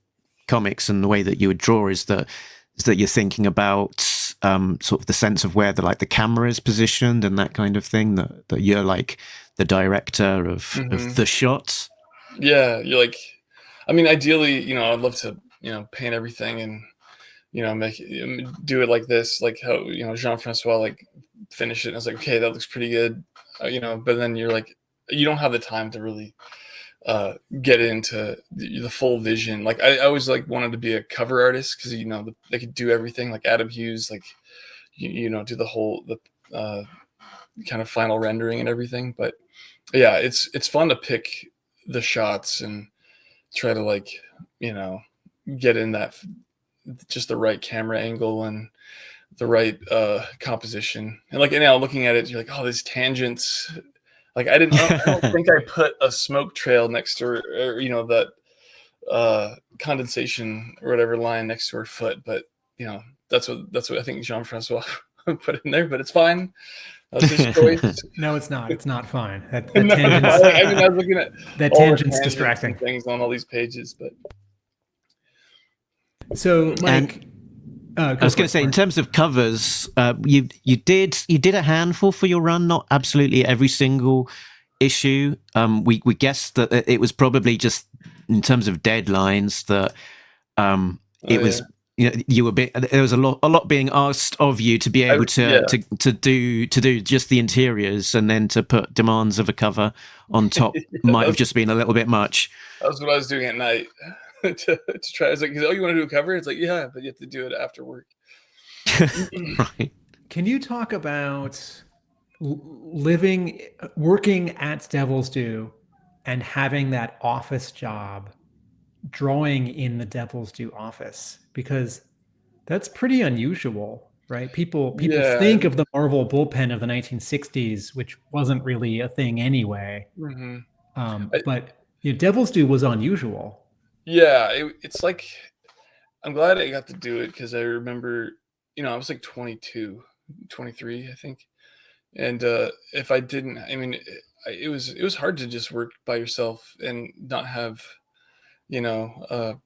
comics and the way that you would draw is that you're thinking about sort of the sense of where the camera is positioned and that kind of thing. That you're like the director of the shots. Yeah, you're like, I mean, ideally, I'd love to paint everything and do it like this, like how Jean-Francois like finished it. And I was like, okay, that looks pretty good. But then you're like, you don't have the time to really get into the full vision. Like I always like wanted to be a cover artist because they could do everything. Like Adam Hughes, like do the whole kind of final rendering and everything. But yeah, it's fun to pick the shots and try to like get in that just the right camera angle and the right composition. And like now looking at it, you're like, oh, these tangents. Like I don't think I put a smoke trail next to her, or that condensation or whatever line next to her foot. But that's what I think Jean-Francois put in there. But it's fine. That's his choice. No, it's not. It's not fine. That No, tangent's, I was looking at that all the tangent's tangents distracting. and things on all these pages, but So, Mike, I was going to say, in terms of covers, you did a handful for your run, not absolutely every single issue. We guessed that it was probably just in terms of deadlines that it was. You were there was a lot being asked of you to be able to do just the interiors, and then to put demands of a cover on top might have just been a little bit much. That was what I was doing at night. to try. I was like, oh, you want to do a cover? It's like, yeah, but you have to do it after work. Right. Can you talk about working at Devil's Due and having that office job, drawing in the Devil's Due office? Because that's pretty unusual, right? People think of the Marvel bullpen of the 1960s, which wasn't really a thing anyway. Mm-hmm. But Devil's Due was unusual. Yeah, it's like, I'm glad I got to do it because I remember, I was like 22, 23, I think. And if I didn't, I mean, it was hard to just work by yourself and not have, a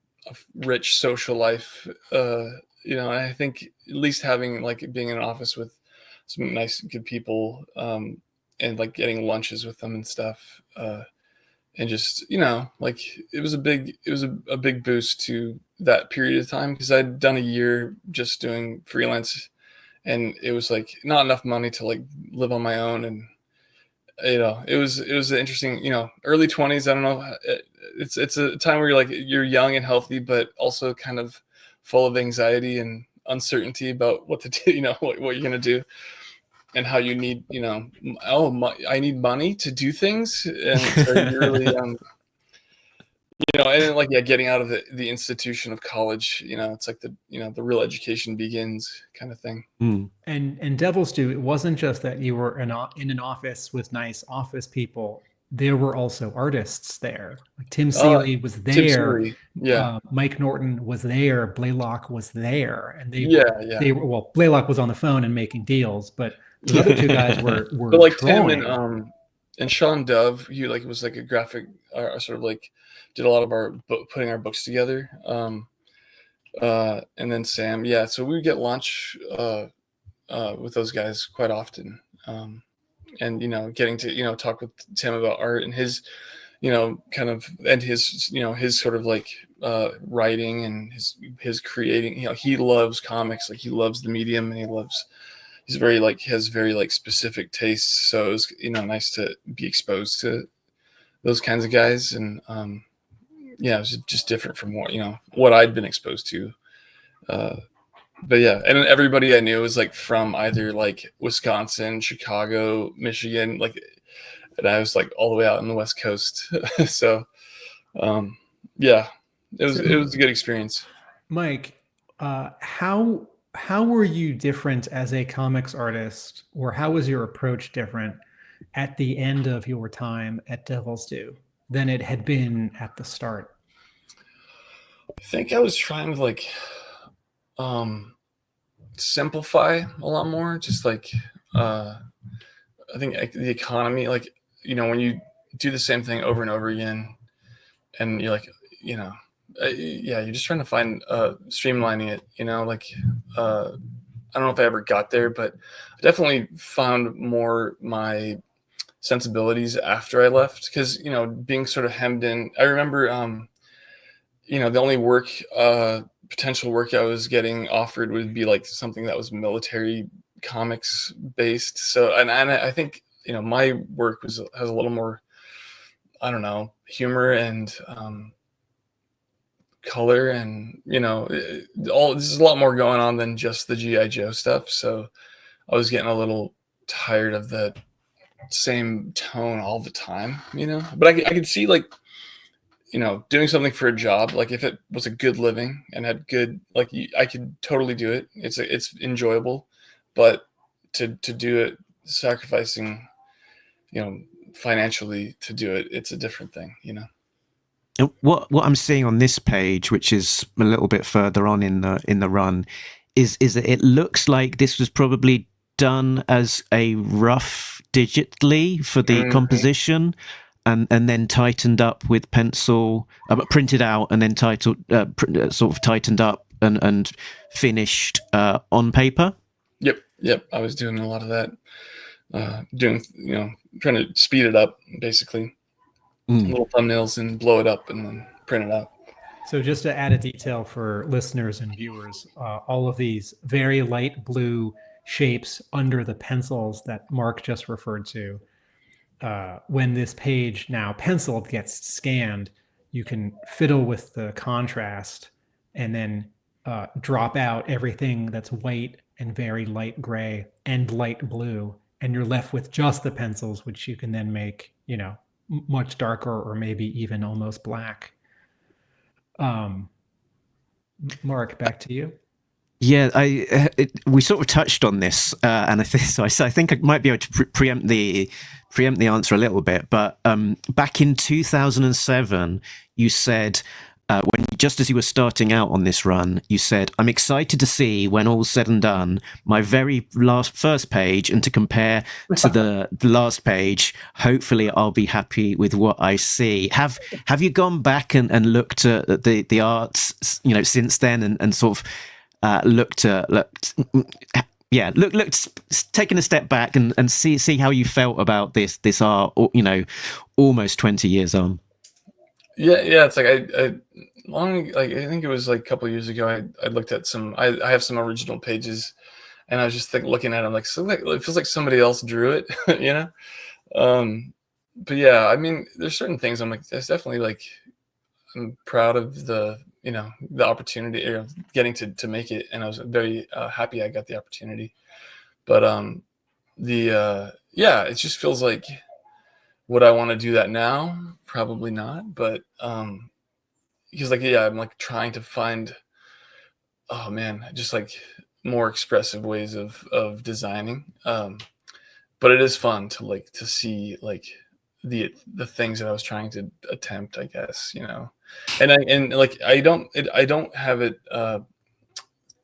rich social life. I think at least having like being in an office with some nice, good people, and like getting lunches with them and stuff. And just like it was a big boost to that period of time because I'd done a year just doing freelance, and it was like not enough money to like live on my own, and it was interesting. Early 20s. I don't know. It's a time where you're young and healthy, but also kind of full of anxiety and uncertainty about what to do. What you're gonna do. And how you need, I need money to do things, and so you really, and then like getting out of the institution of college, it's like the real education begins kind of thing. Mm. And Devil's Due, it wasn't just that you were in an office with nice office people. There were also artists there. Like Tim Seeley was there. Tim Seeley. Yeah. Mike Norton was there. Blaylock was there, and they were, well, Blaylock was on the phone and making deals, but the other two guys were but like drawing. Tim and Sean Dove, he was like a graphic, sort of like did a lot of our putting our books together. And then Sam, so we would get lunch with those guys quite often. And, getting to, talk with Tim about art and his, kind of, and his, his sort of like writing and his creating, he loves comics, like he loves the medium, and he's very like, has very like specific tastes. So it was, nice to be exposed to those kinds of guys. And it was just different from what I'd been exposed to. But yeah, and everybody I knew was like from either like Wisconsin, Chicago, Michigan, like, and I was like all the way out on the West Coast. So, yeah, it was a good experience. Mike, how were you different as a comics artist, or how was your approach different at the end of your time at Devil's Due than it had been at the start? I think I was trying to like simplify a lot more. Just like I think the economy, like when you do the same thing over and over again, and you're like you're just trying to find streamlining it. Like I don't know if I ever got there, but I definitely found more my sensibilities after I left, because being sort of hemmed in. I remember the only potential work I was getting offered would be like something that was military comics based. So and I think my work has a little more, I don't know, humor and color, and there's a lot more going on than just the G.I. Joe stuff. So I was getting a little tired of the same tone all the time, but I could see like doing something for a job, like if it was a good living and had good, like I could totally do it. It's enjoyable, but to do it sacrificing, financially to do it, it's a different thing, What I'm seeing on this page, which is a little bit further on in the run, is that it looks like this was probably done as a rough digitally for the composition, and then tightened up with pencil, but printed out and then sort of tightened up and finished on paper. Yep. I was doing a lot of that, trying to speed it up, basically. Little thumbnails and blow it up and then print it out. So just to add a detail for listeners and viewers, all of these very light blue shapes under the pencils that Mark just referred to, when this page now penciled gets scanned, you can fiddle with the contrast and then drop out everything that's white and very light gray and light blue, and you're left with just the pencils, which you can then make, much darker or maybe even almost black. Mark, back to you. Yeah, we sort of touched on this, and I think I might be able to preempt the answer a little bit. But back in 2007, you said, just as you were starting out on this run, you said, "I'm excited to see, when all's said and done, my very first page, and to compare to the last page. Hopefully, I'll be happy with what I see." Have you gone back and looked at the arts, since then, and sort of taking a step back and see how you felt about this art, almost 20 years on? Yeah, it's like I think it was like a couple of years ago, I looked at I have some original pages, and I was just looking at them like, so it feels like somebody else drew it, but yeah, I mean, there's certain things I'm like, there's definitely like, I'm proud of the opportunity, or getting to make it, and I was very happy I got the opportunity. But it just feels like, would I want to do that now? Probably not. But because I'm like trying to find, just like more expressive ways of designing. But it is fun to see like the things that I was trying to attempt, I guess, and I don't have it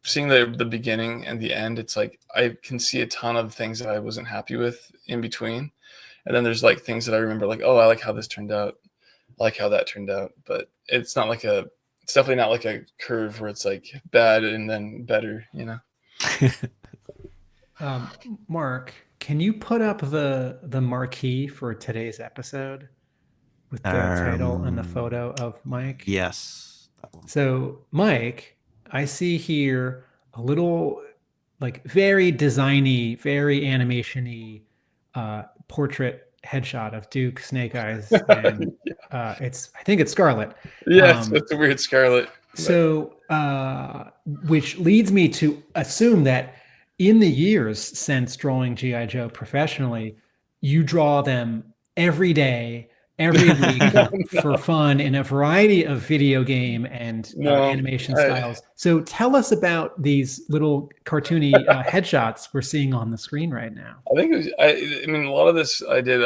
seeing the beginning and the end. It's like I can see a ton of things that I wasn't happy with in between, and then there's like things that I remember, like, oh, I like how this turned out, I like how that turned out. But it's definitely not like a curve where it's like bad and then better, Mark, can you put up the marquee for today's episode with the title and the photo of Mike? Yes. So, Mike, I see here a little like very designy, very animation-y portrait headshot of Duke Snake Eyes, and I think it's Scarlet. Yeah, it's a weird Scarlet. So, which leads me to assume that in the years since drawing G.I. Joe professionally, you draw them every day, every week for fun in a variety of video game and animation styles. So tell us about these little cartoony headshots we're seeing on the screen right now. I think it was, I mean, a lot of this I did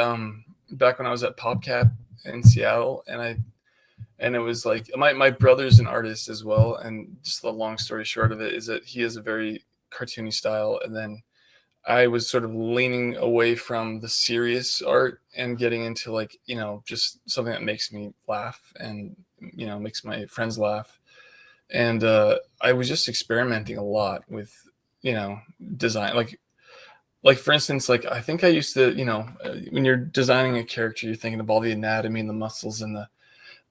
back when I was at PopCap in Seattle, and it was like my brother's an artist as well, and just the long story short of it is that he has a very cartoony style, and then I was sort of leaning away from the serious art and getting into like, just something that makes me laugh and, makes my friends laugh. And I was just experimenting a lot with, design. Like for instance, like I think I used to, when you're designing a character, you're thinking of all the anatomy and the muscles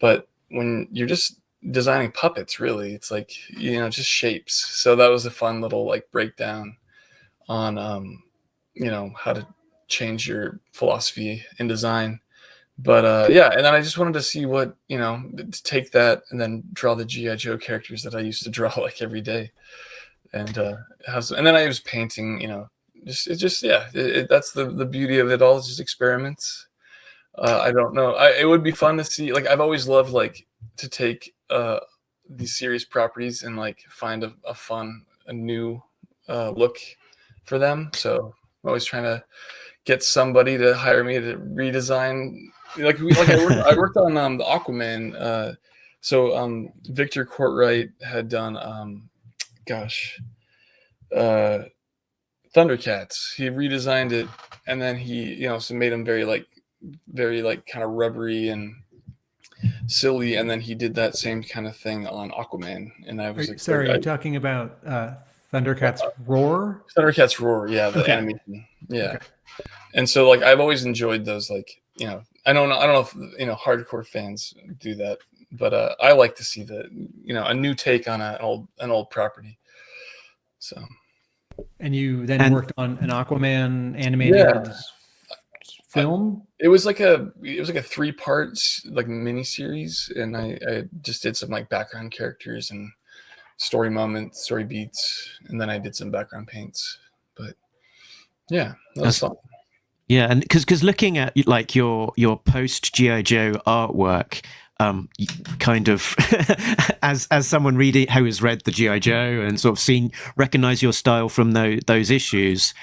but when you're just designing puppets, really, it's like, just shapes. So that was a fun little like breakdown on how to change your philosophy in design. But and then I just wanted to see what, to take that and then draw the G.I. Joe characters that I used to draw like every day, and then I was painting, that's the beauty of it all, is just experiments. I don't know, it would be fun to see, like I've always loved like to take these serious properties and like find a new look for them. So I'm always trying to get somebody to hire me to redesign. I worked on the Aquaman. So Victor Courtwright had done Thundercats. He redesigned it, and then he so made him very kind of rubbery and silly, and then he did that same kind of thing on Aquaman. And I was are you talking about Thundercats Roar? Thundercats Roar, yeah, the animation, yeah. Okay. And so like I've always enjoyed those, like I don't know if hardcore fans do that, but I like to see the a new take on an old property. So. And you then worked on an Aquaman animated film? It was like a 3-part like mini series, and I just did some like background characters and story moments, story beats, and then I did some background paints. But yeah, that was fun. Yeah, and because looking at like your post G.I. Joe artwork, kind of as someone who has read the G.I. Joe and sort of recognize your style from those issues,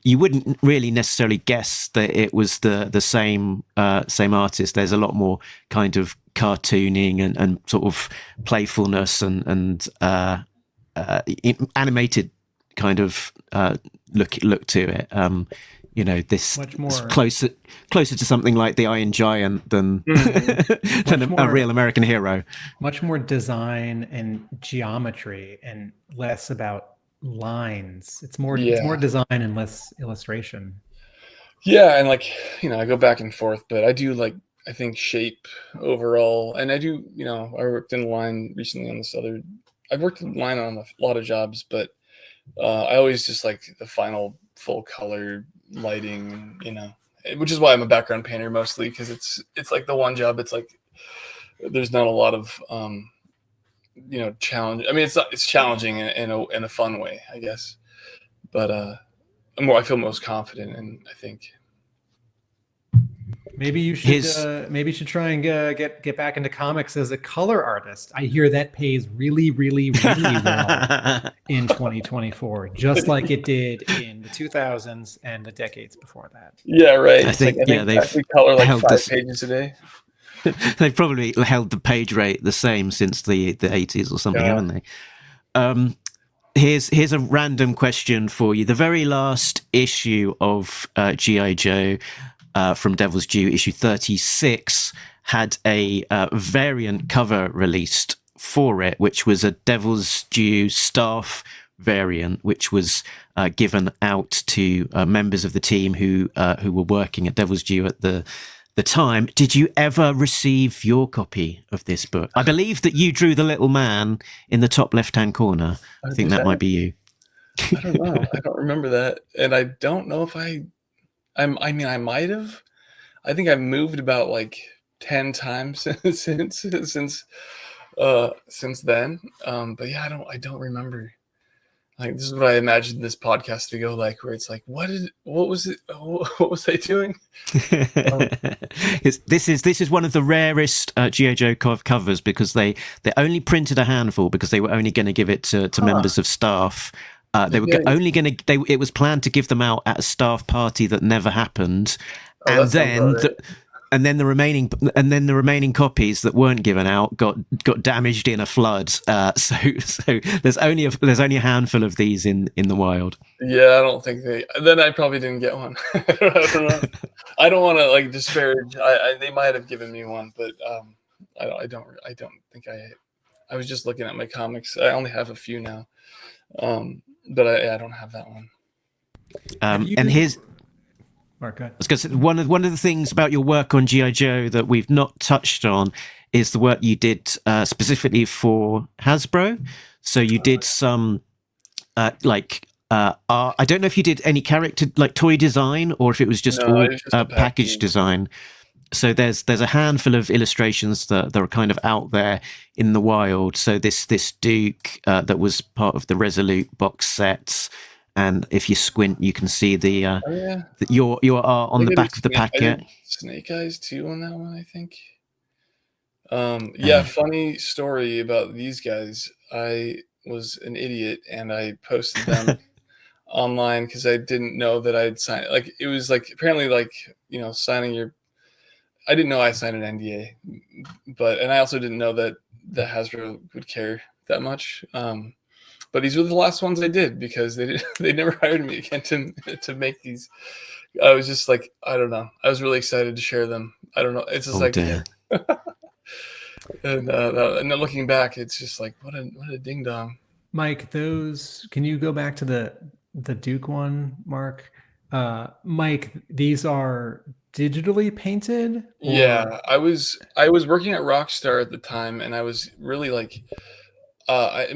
you wouldn't really necessarily guess that it was the same artist. There's a lot more kind of cartooning and sort of playfulness and animated kind of look to it. This much more closer to something like the Iron Giant than a real American hero. Much more design and geometry and less about lines. It's more design and less illustration. Yeah, and like I go back and forth, but I do like I think shape overall, and I do I worked in line recently on this other. I've worked in line on a lot of jobs, but I always just like the final full color lighting, which is why I'm a background painter mostly, because it's like the one job. It's like there's not a lot of challenge. I mean, it's challenging in a fun way, I guess. But I feel most confident in, I think. Maybe you should try and get back into comics as a color artist. I hear that pays really, really, really well in 2024, just like it did in the 2000s and the decades before that. Yeah, right. I think they've color like 5 pages a day. They've probably held the page rate the same since the 80s or something, haven't they? Here's a random question for you. The very last issue of G.I. Joe from Devil's Due, issue 36, had a variant cover released for it, which was a Devil's Due staff variant, which was given out to members of the team who were working at Devil's Due at the time. Did you ever receive your copy of this book? I believe that you drew the little man in the top left-hand corner. I think that might be you. I don't know. I don't remember that, and I don't know if I mean, I might have. I think I've moved about like 10 times since then. But yeah, I don't remember. Like, this is what I imagined this podcast to go like, where it's like, what was I doing? This is one of the rarest G.I. Joe covers, because they only printed a handful because they were only going to give it to members of staff. They were only going to. It was planned to give them out at a staff party that never happened, and then the remaining copies that weren't given out got damaged in a flood. So there's only a handful of these in the wild. Yeah, I don't think then I probably didn't get one. I don't know. I don't want to like disparage. They might have given me one, but I don't think I was just looking at my comics. I only have a few now. But I don't have that one. And here's Mark, go ahead. I was going to say, one of the things about your work on G.I. Joe that we've not touched on is the work you did specifically for Hasbro. So you did some I don't know if you did any character like toy design, or if it was just all package design. So there's a handful of illustrations that are kind of out there in the wild. So this Duke that was part of the Resolute box sets, and if you squint, you can see your art on the back of the packet. Snake Eyes too on that one, I think. Funny story about these guys. I was an idiot and I posted them online because I didn't know that I'd signed. Like, it was like apparently like, signing your. I didn't know I signed an NDA, and I also didn't know that Hasbro would care that much. But these were the last ones I did because they never hired me again to make these. I was just like, I don't know. I was really excited to share them. I don't know. It's just and then looking back, it's just like what a ding dong. Mike, can you go back to the Duke one, Mark? Mike, these are digitally painted? Or? Yeah, I was working at Rockstar at the time, and I was really like, I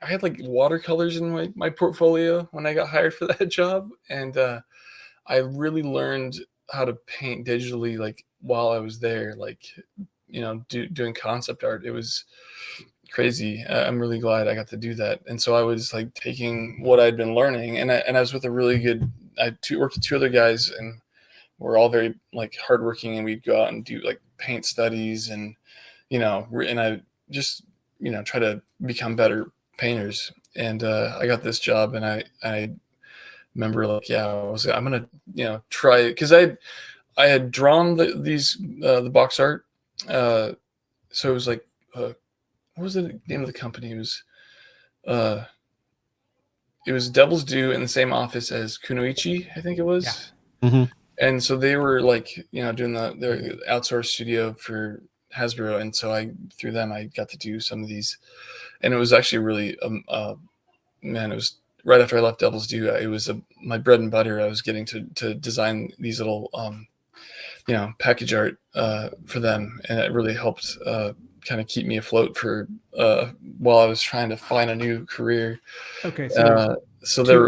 had like watercolors in my portfolio when I got hired for that job, and I really learned how to paint digitally like while I was there, like doing concept art. It was crazy. I'm really glad I got to do that. And so I was like taking what I'd been learning, and I was with a really good. I worked with two other guys, and we're all very like hardworking, and we'd go out and do like paint studies, and and I just try to become better painters. And I got this job, and I remember like I'm gonna try it because I had drawn the box art. So it was like what was the name of the company? It was Devil's Due in the same office as Kunoichi, I think it was. Yeah. Mm-hmm. And so they were like, doing their outsourced studio for Hasbro. And so through them, I got to do some of these. And it was actually really, it was right after I left Devil's Due. It was my bread and butter. I was getting to design these little, package art for them. And it really helped kind of keep me afloat for while I was trying to find a new career. Okay, so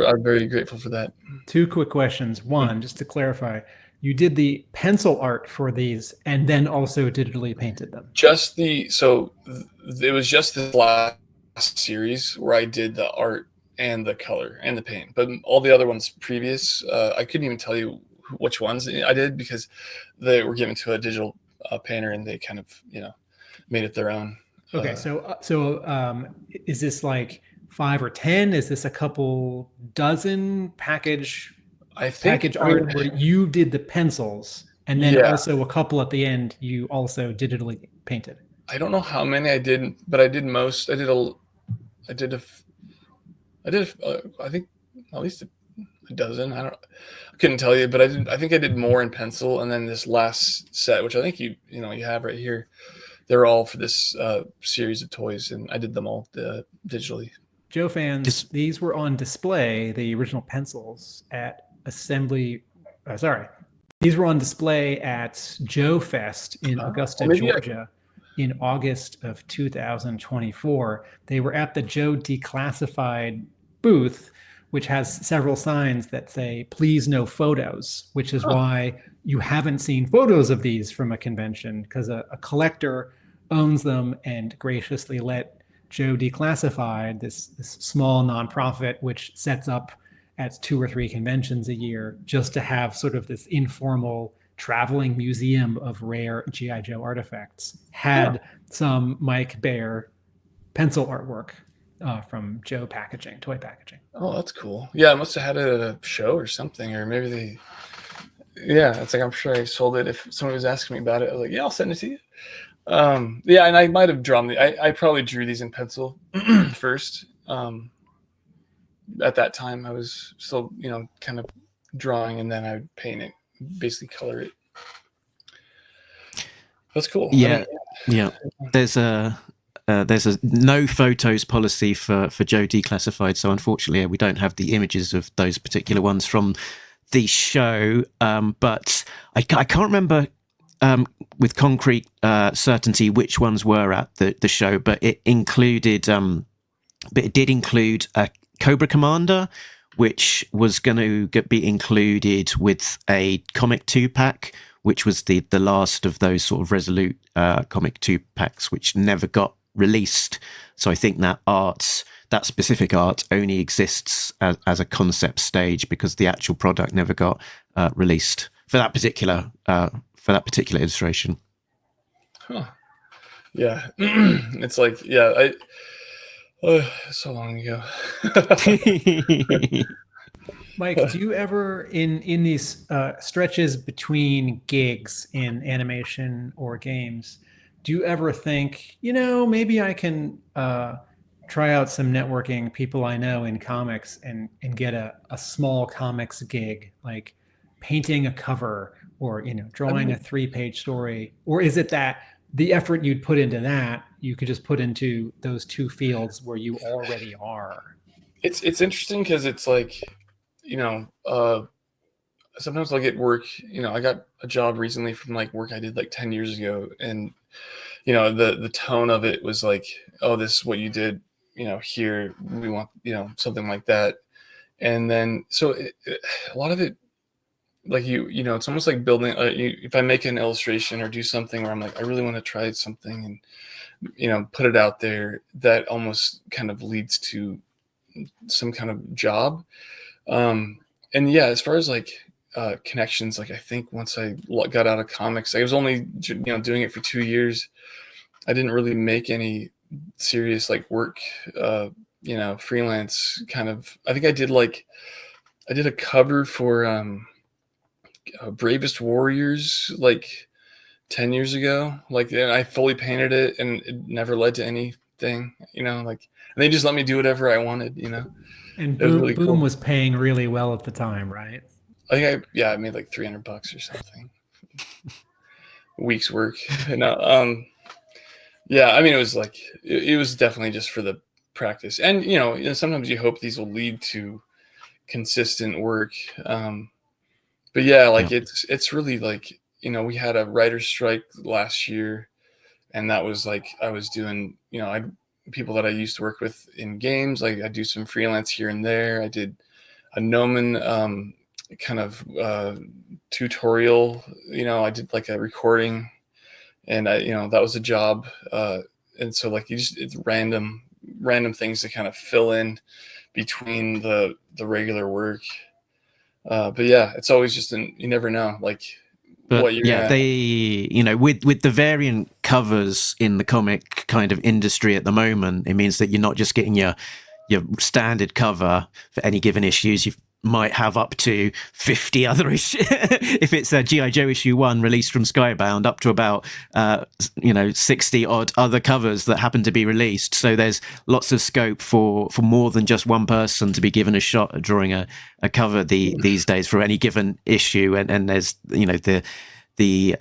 I'm very grateful for that. Two quick questions. One, just to clarify, you did the pencil art for these and then also digitally painted them. It was just the last series where I did the art and the color and the paint, but all the other ones previous, I couldn't even tell you which ones I did because they were given to a digital painter, and they kind of made it their own. Okay, so is this like 5 or 10? Is this a couple dozen package art where you did the pencils and then also a couple at the end you also digitally painted? I don't know how many I did, but I did most. I think at least a dozen. I couldn't tell you, but I think I did more in pencil, and then this last set, which I think you have right here, they're all for this series of toys, and I did them all digitally. Joe fans, these were on display, the original pencils at these were on display at Joe Fest in Augusta, Georgia in August of 2024. They were at the Joe Declassified booth, which has several signs that say, please no photos, which is why you haven't seen photos of these from a convention, because a collector owns them and graciously let Joe Declassified, this small nonprofit, which sets up at 2 or 3 conventions a year, just to have sort of this informal traveling museum of rare G.I. Joe artifacts, had some Mike Baer pencil artwork from Joe packaging, toy packaging. Oh, that's cool. Yeah, I must have had it at a show or something, or maybe it's like, I'm sure I sold it. If somebody was asking me about it, I was like, yeah, I'll send it to you. Yeah, and I might have drawn I probably drew these in pencil first. At that time, I was still, kind of drawing, and then I would paint it, basically color it. That's cool. Yeah, There's a no photos policy for Joe Declassified, so unfortunately, we don't have the images of those particular ones from the show. But I can't remember with concrete certainty which ones were at the show, but it did include a Cobra Commander, which was going to be included with a comic 2-pack, which was the last of those sort of Resolute comic 2-packs, which never got released. So I think that specific art only exists as a concept stage, because the actual product never got released for that particular illustration. Huh. Yeah. It's like, so long ago. Mike, do you ever, in these stretches between gigs in animation or games, do you ever think, maybe I can try out some networking people I know in comics and get a small comics gig, like painting a cover or, drawing a 3-page story? Or is it that the effort you'd put into that, you could just put into those 2 fields where you already are? It's interesting, because it's like, sometimes I'll get work. I got a job recently from like work I did like 10 years ago, and the tone of it was like, oh, this is what you did, here we want, something like that. And then so a lot of it, like it's almost like building if I make an illustration or do something where I'm like, I really want to try something and put it out there, that almost kind of leads to some kind of job. And yeah, as far as like connections, like I think once I got out of comics, I was only doing it for 2 years. I didn't really make any serious like work, freelance kind of. I think I did a cover for Bravest Warriors like 10 years ago. Like, I fully painted it, and it never led to anything, and they just let me do whatever I wanted, And Boom really cool. was paying really well at the time, right? I think I made like $300 or something. A week's work. Yeah, I mean, it was like, it was definitely just for the practice. And, sometimes you hope these will lead to consistent work. But yeah, like it's really like, we had a writer's strike last year, and that was like, I was doing, people that I used to work with in games, like I do some freelance here and there. I did a Gnomon kind of tutorial, I did like a recording, and that was a job. And so like it's random things to kind of fill in between the regular work. But yeah, it's always just you never know, like what you're gonna... with the variant covers in the comic kind of industry at the moment, it means that you're not just getting your standard cover for any given issues. You might have up to 50 other issues. If it's a G.I. Joe issue 1 released from Skybound, up to about 60 odd other covers that happen to be released. So there's lots of scope for more than just one person to be given a shot at drawing a cover these days for any given issue. And there's the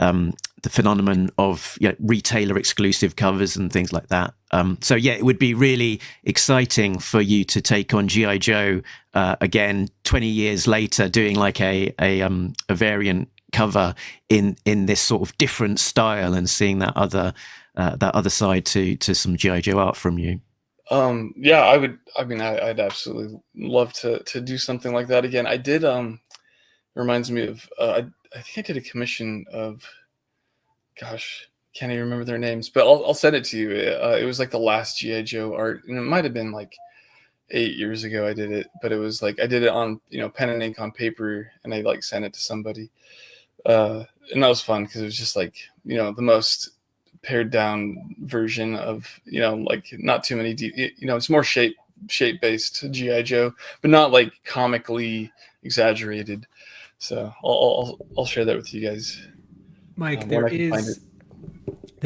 the phenomenon of retailer exclusive covers and things like that. So yeah, it would be really exciting for you to take on G.I. Joe again 20 years later, doing like a variant cover in this sort of different style, and seeing that other side to some G.I. Joe art from you. Yeah, I would. I mean, I'd absolutely love to do something like that again. I did. Reminds me of. I think I did a commission of. Gosh, can't even remember their names, but I'll send it to you. It was like the last G.I. Joe art, and it might have been like 8 years ago I did it, but it was like I did it on pen and ink on paper, and I like sent it to somebody, and that was fun because it was just like the most pared down version of like not too many it's more shape based G.I. Joe, but not like comically exaggerated. So I'll share that with you guys. Mike, there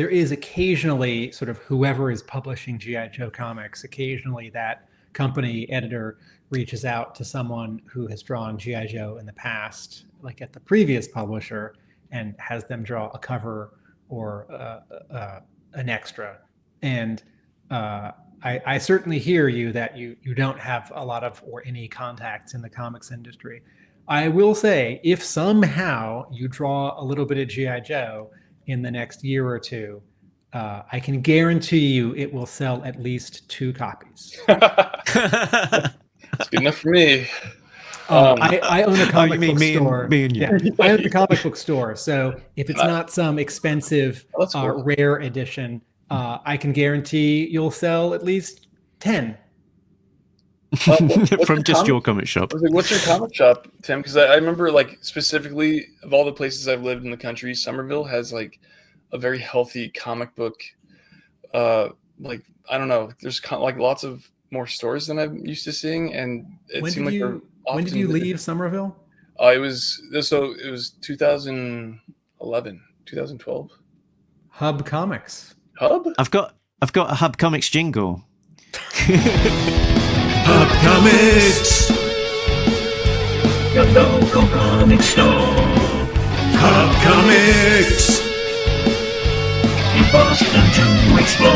is occasionally sort of whoever is publishing G.I. Joe comics, occasionally that company editor reaches out to someone who has drawn G.I. Joe in the past, like at the previous publisher, and has them draw a cover or an extra. And I certainly hear you that you don't have a lot of or any contacts in the comics industry. I will say, if somehow you draw a little bit of G.I. Joe in the next year or two, I can guarantee you it will sell at least 2 copies. That's good enough for me. I own a comic book store. Me and you. Yeah, I own a comic book store. So if it's not some expensive, cool. rare edition, I can guarantee you'll sell at least 10. From just your comic shop. I was like, what's your comic shop, Tim? Because I remember, like, specifically of all the places I've lived in the country, Somerville has like a very healthy comic book. Like, I don't know, there's like lots of more stores than I'm used to seeing, and it seemed like when did you leave Somerville? It was 2011, 2012. Hub Comics. Hub? I've got a Hub Comics jingle. Hub Comics, your local comic store. Hub Comics, In Boston to explore.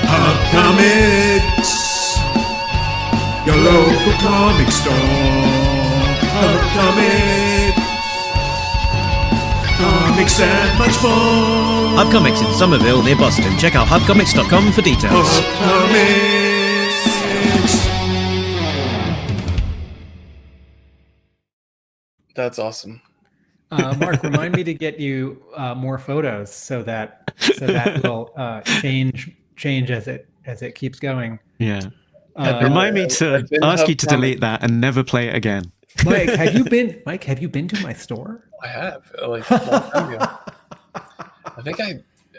Hub Comics, your local comic store. Hub Comics, comics and much more. Hub Comics in Somerville near Boston. Check out hubcomics.com for details. Hub Comics. That's awesome. Mark, remind me to get you more photos so that will change as it keeps going. Yeah. Remind me to ask you to delete that and never play it again. Mike, have you been to my store? I have, like, a long time ago. I think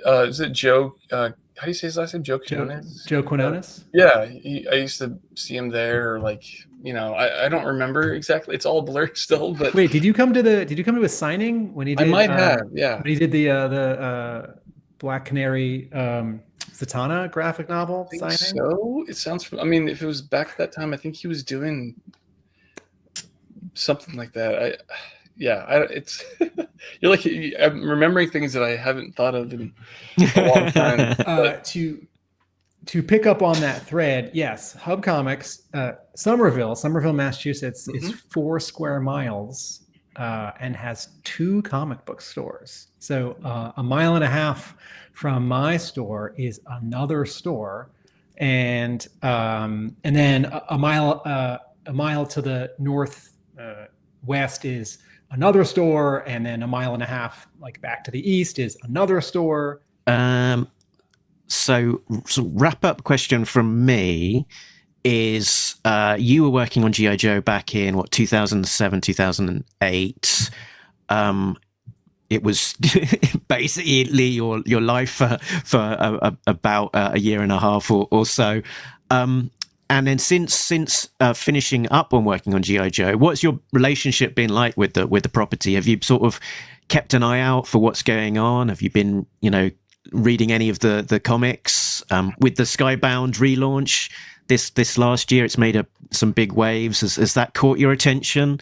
is it Joe? How do you say his last name? Joe Quinones? Joe Quinones? Yeah, I used to see him there, or like, I don't remember exactly. It's all blurred still, but Wait, did you come to a signing when he did? I might have, yeah. When he did the Black Canary Zatanna graphic novel I signing? think so. It sounds. I mean, if it was back at that time, I think he was doing something like that. It's you're like, I'm remembering things that I haven't thought of in a long time. To pick up on that thread, yes, Hub Comics, Somerville, Massachusetts, is 4 square miles and has 2 comic book stores. So a mile and a half from my store is another store, and then a mile to the north west is another store, and then a mile and a half like back to the east is another store. So wrap up question from me is, you were working on G.I. Joe back in 2007, 2008. It was basically your life for about a year and a half or so. And then since finishing up on working on G.I. Joe, what's your relationship been like with the property? Have you sort of kept an eye out for what's going on? Have you been, reading any of the comics? With the Skybound relaunch this last year, it's made some big waves. Has that caught your attention?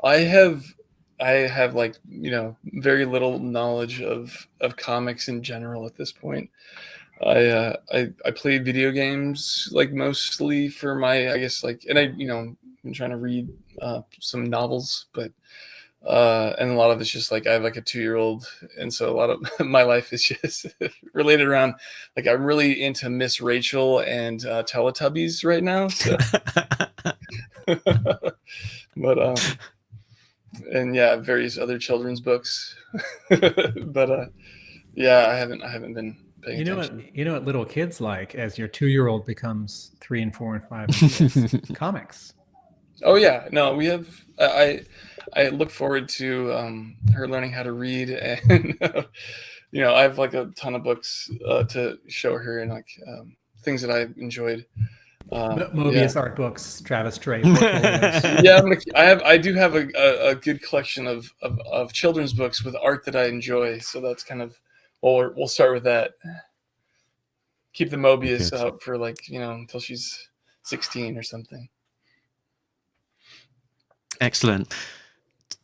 I have I have like, very little knowledge of comics in general at this point. I played video games like mostly for my, I guess, like, and I'm trying to read some novels, but and a lot of it's just like I have like a 2-year-old, and so a lot of my life is just related around like I'm really into Miss Rachel and Teletubbies right now. So. But and yeah, various other children's books. But yeah, I haven't been paying attention. You know what little kids like as your 2-year-old becomes 3 and 4 and 5 and 6? Comics. Oh yeah, no, we have. I look forward to her learning how to read, and I have like a ton of books to show her, and like things that I enjoyed. Mobius art books, Travis Trey. Yeah, I do have a good collection of children's books with art that I enjoy. So that's kind of we'll start with that. Keep the Mobius up for like until she's 16 or something. Excellent.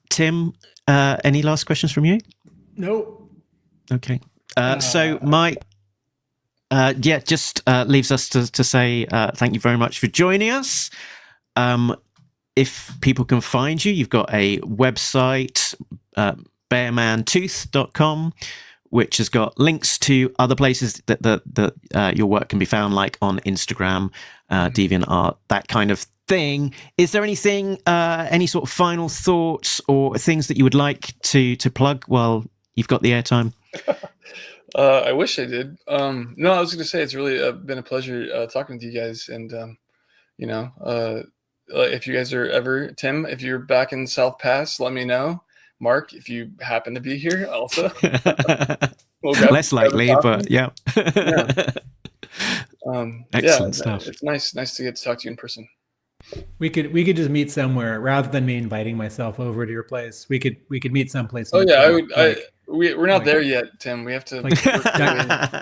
Tim, any last questions from you? Nope. Okay. So Mike. Just leaves us to say thank you very much for joining us. If people can find you, you've got a website, bearmantooth.com, which has got links to other places that your work can be found, like on Instagram, DeviantArt, that kind of thing. Is there anything, any sort of final thoughts or things that you would like to plug while you've got the airtime? I wish I did. No, I was going to say it's really been a pleasure talking to you guys, and if you guys are ever, Tim, if you're back in South Pass, let me know. Mark, if you happen to be here, also. Less likely, but yeah. Excellent stuff. It's nice to get to talk to you in person. We could just meet somewhere rather than me inviting myself over to your place. We could meet someplace. Oh yeah, we're not there yet, Tim. We have to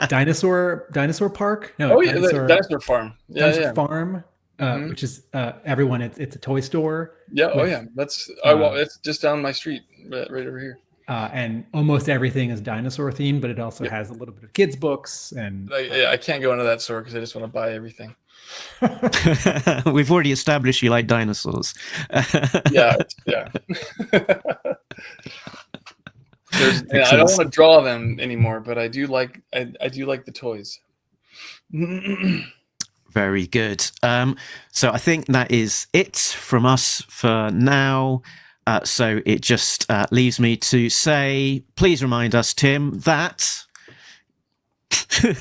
dinosaur park. No, dinosaur farm. Dinosaur farm, which is everyone. It's a toy store. Yeah. Oh yeah, that's it's just down my street, right over here. And almost everything is dinosaur themed, but it also has a little bit of kids books. And I can't go into that store because I just want to buy everything. We've already established you like dinosaurs. yeah. I don't want to draw them anymore, but I do like the toys. Very good. So I think that is it from us for now. So it just leaves me to say, please remind us, Tim, that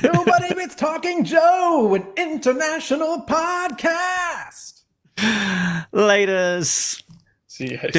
Nobody Beats Talking Joe, an international podcast. Laters. See you guys.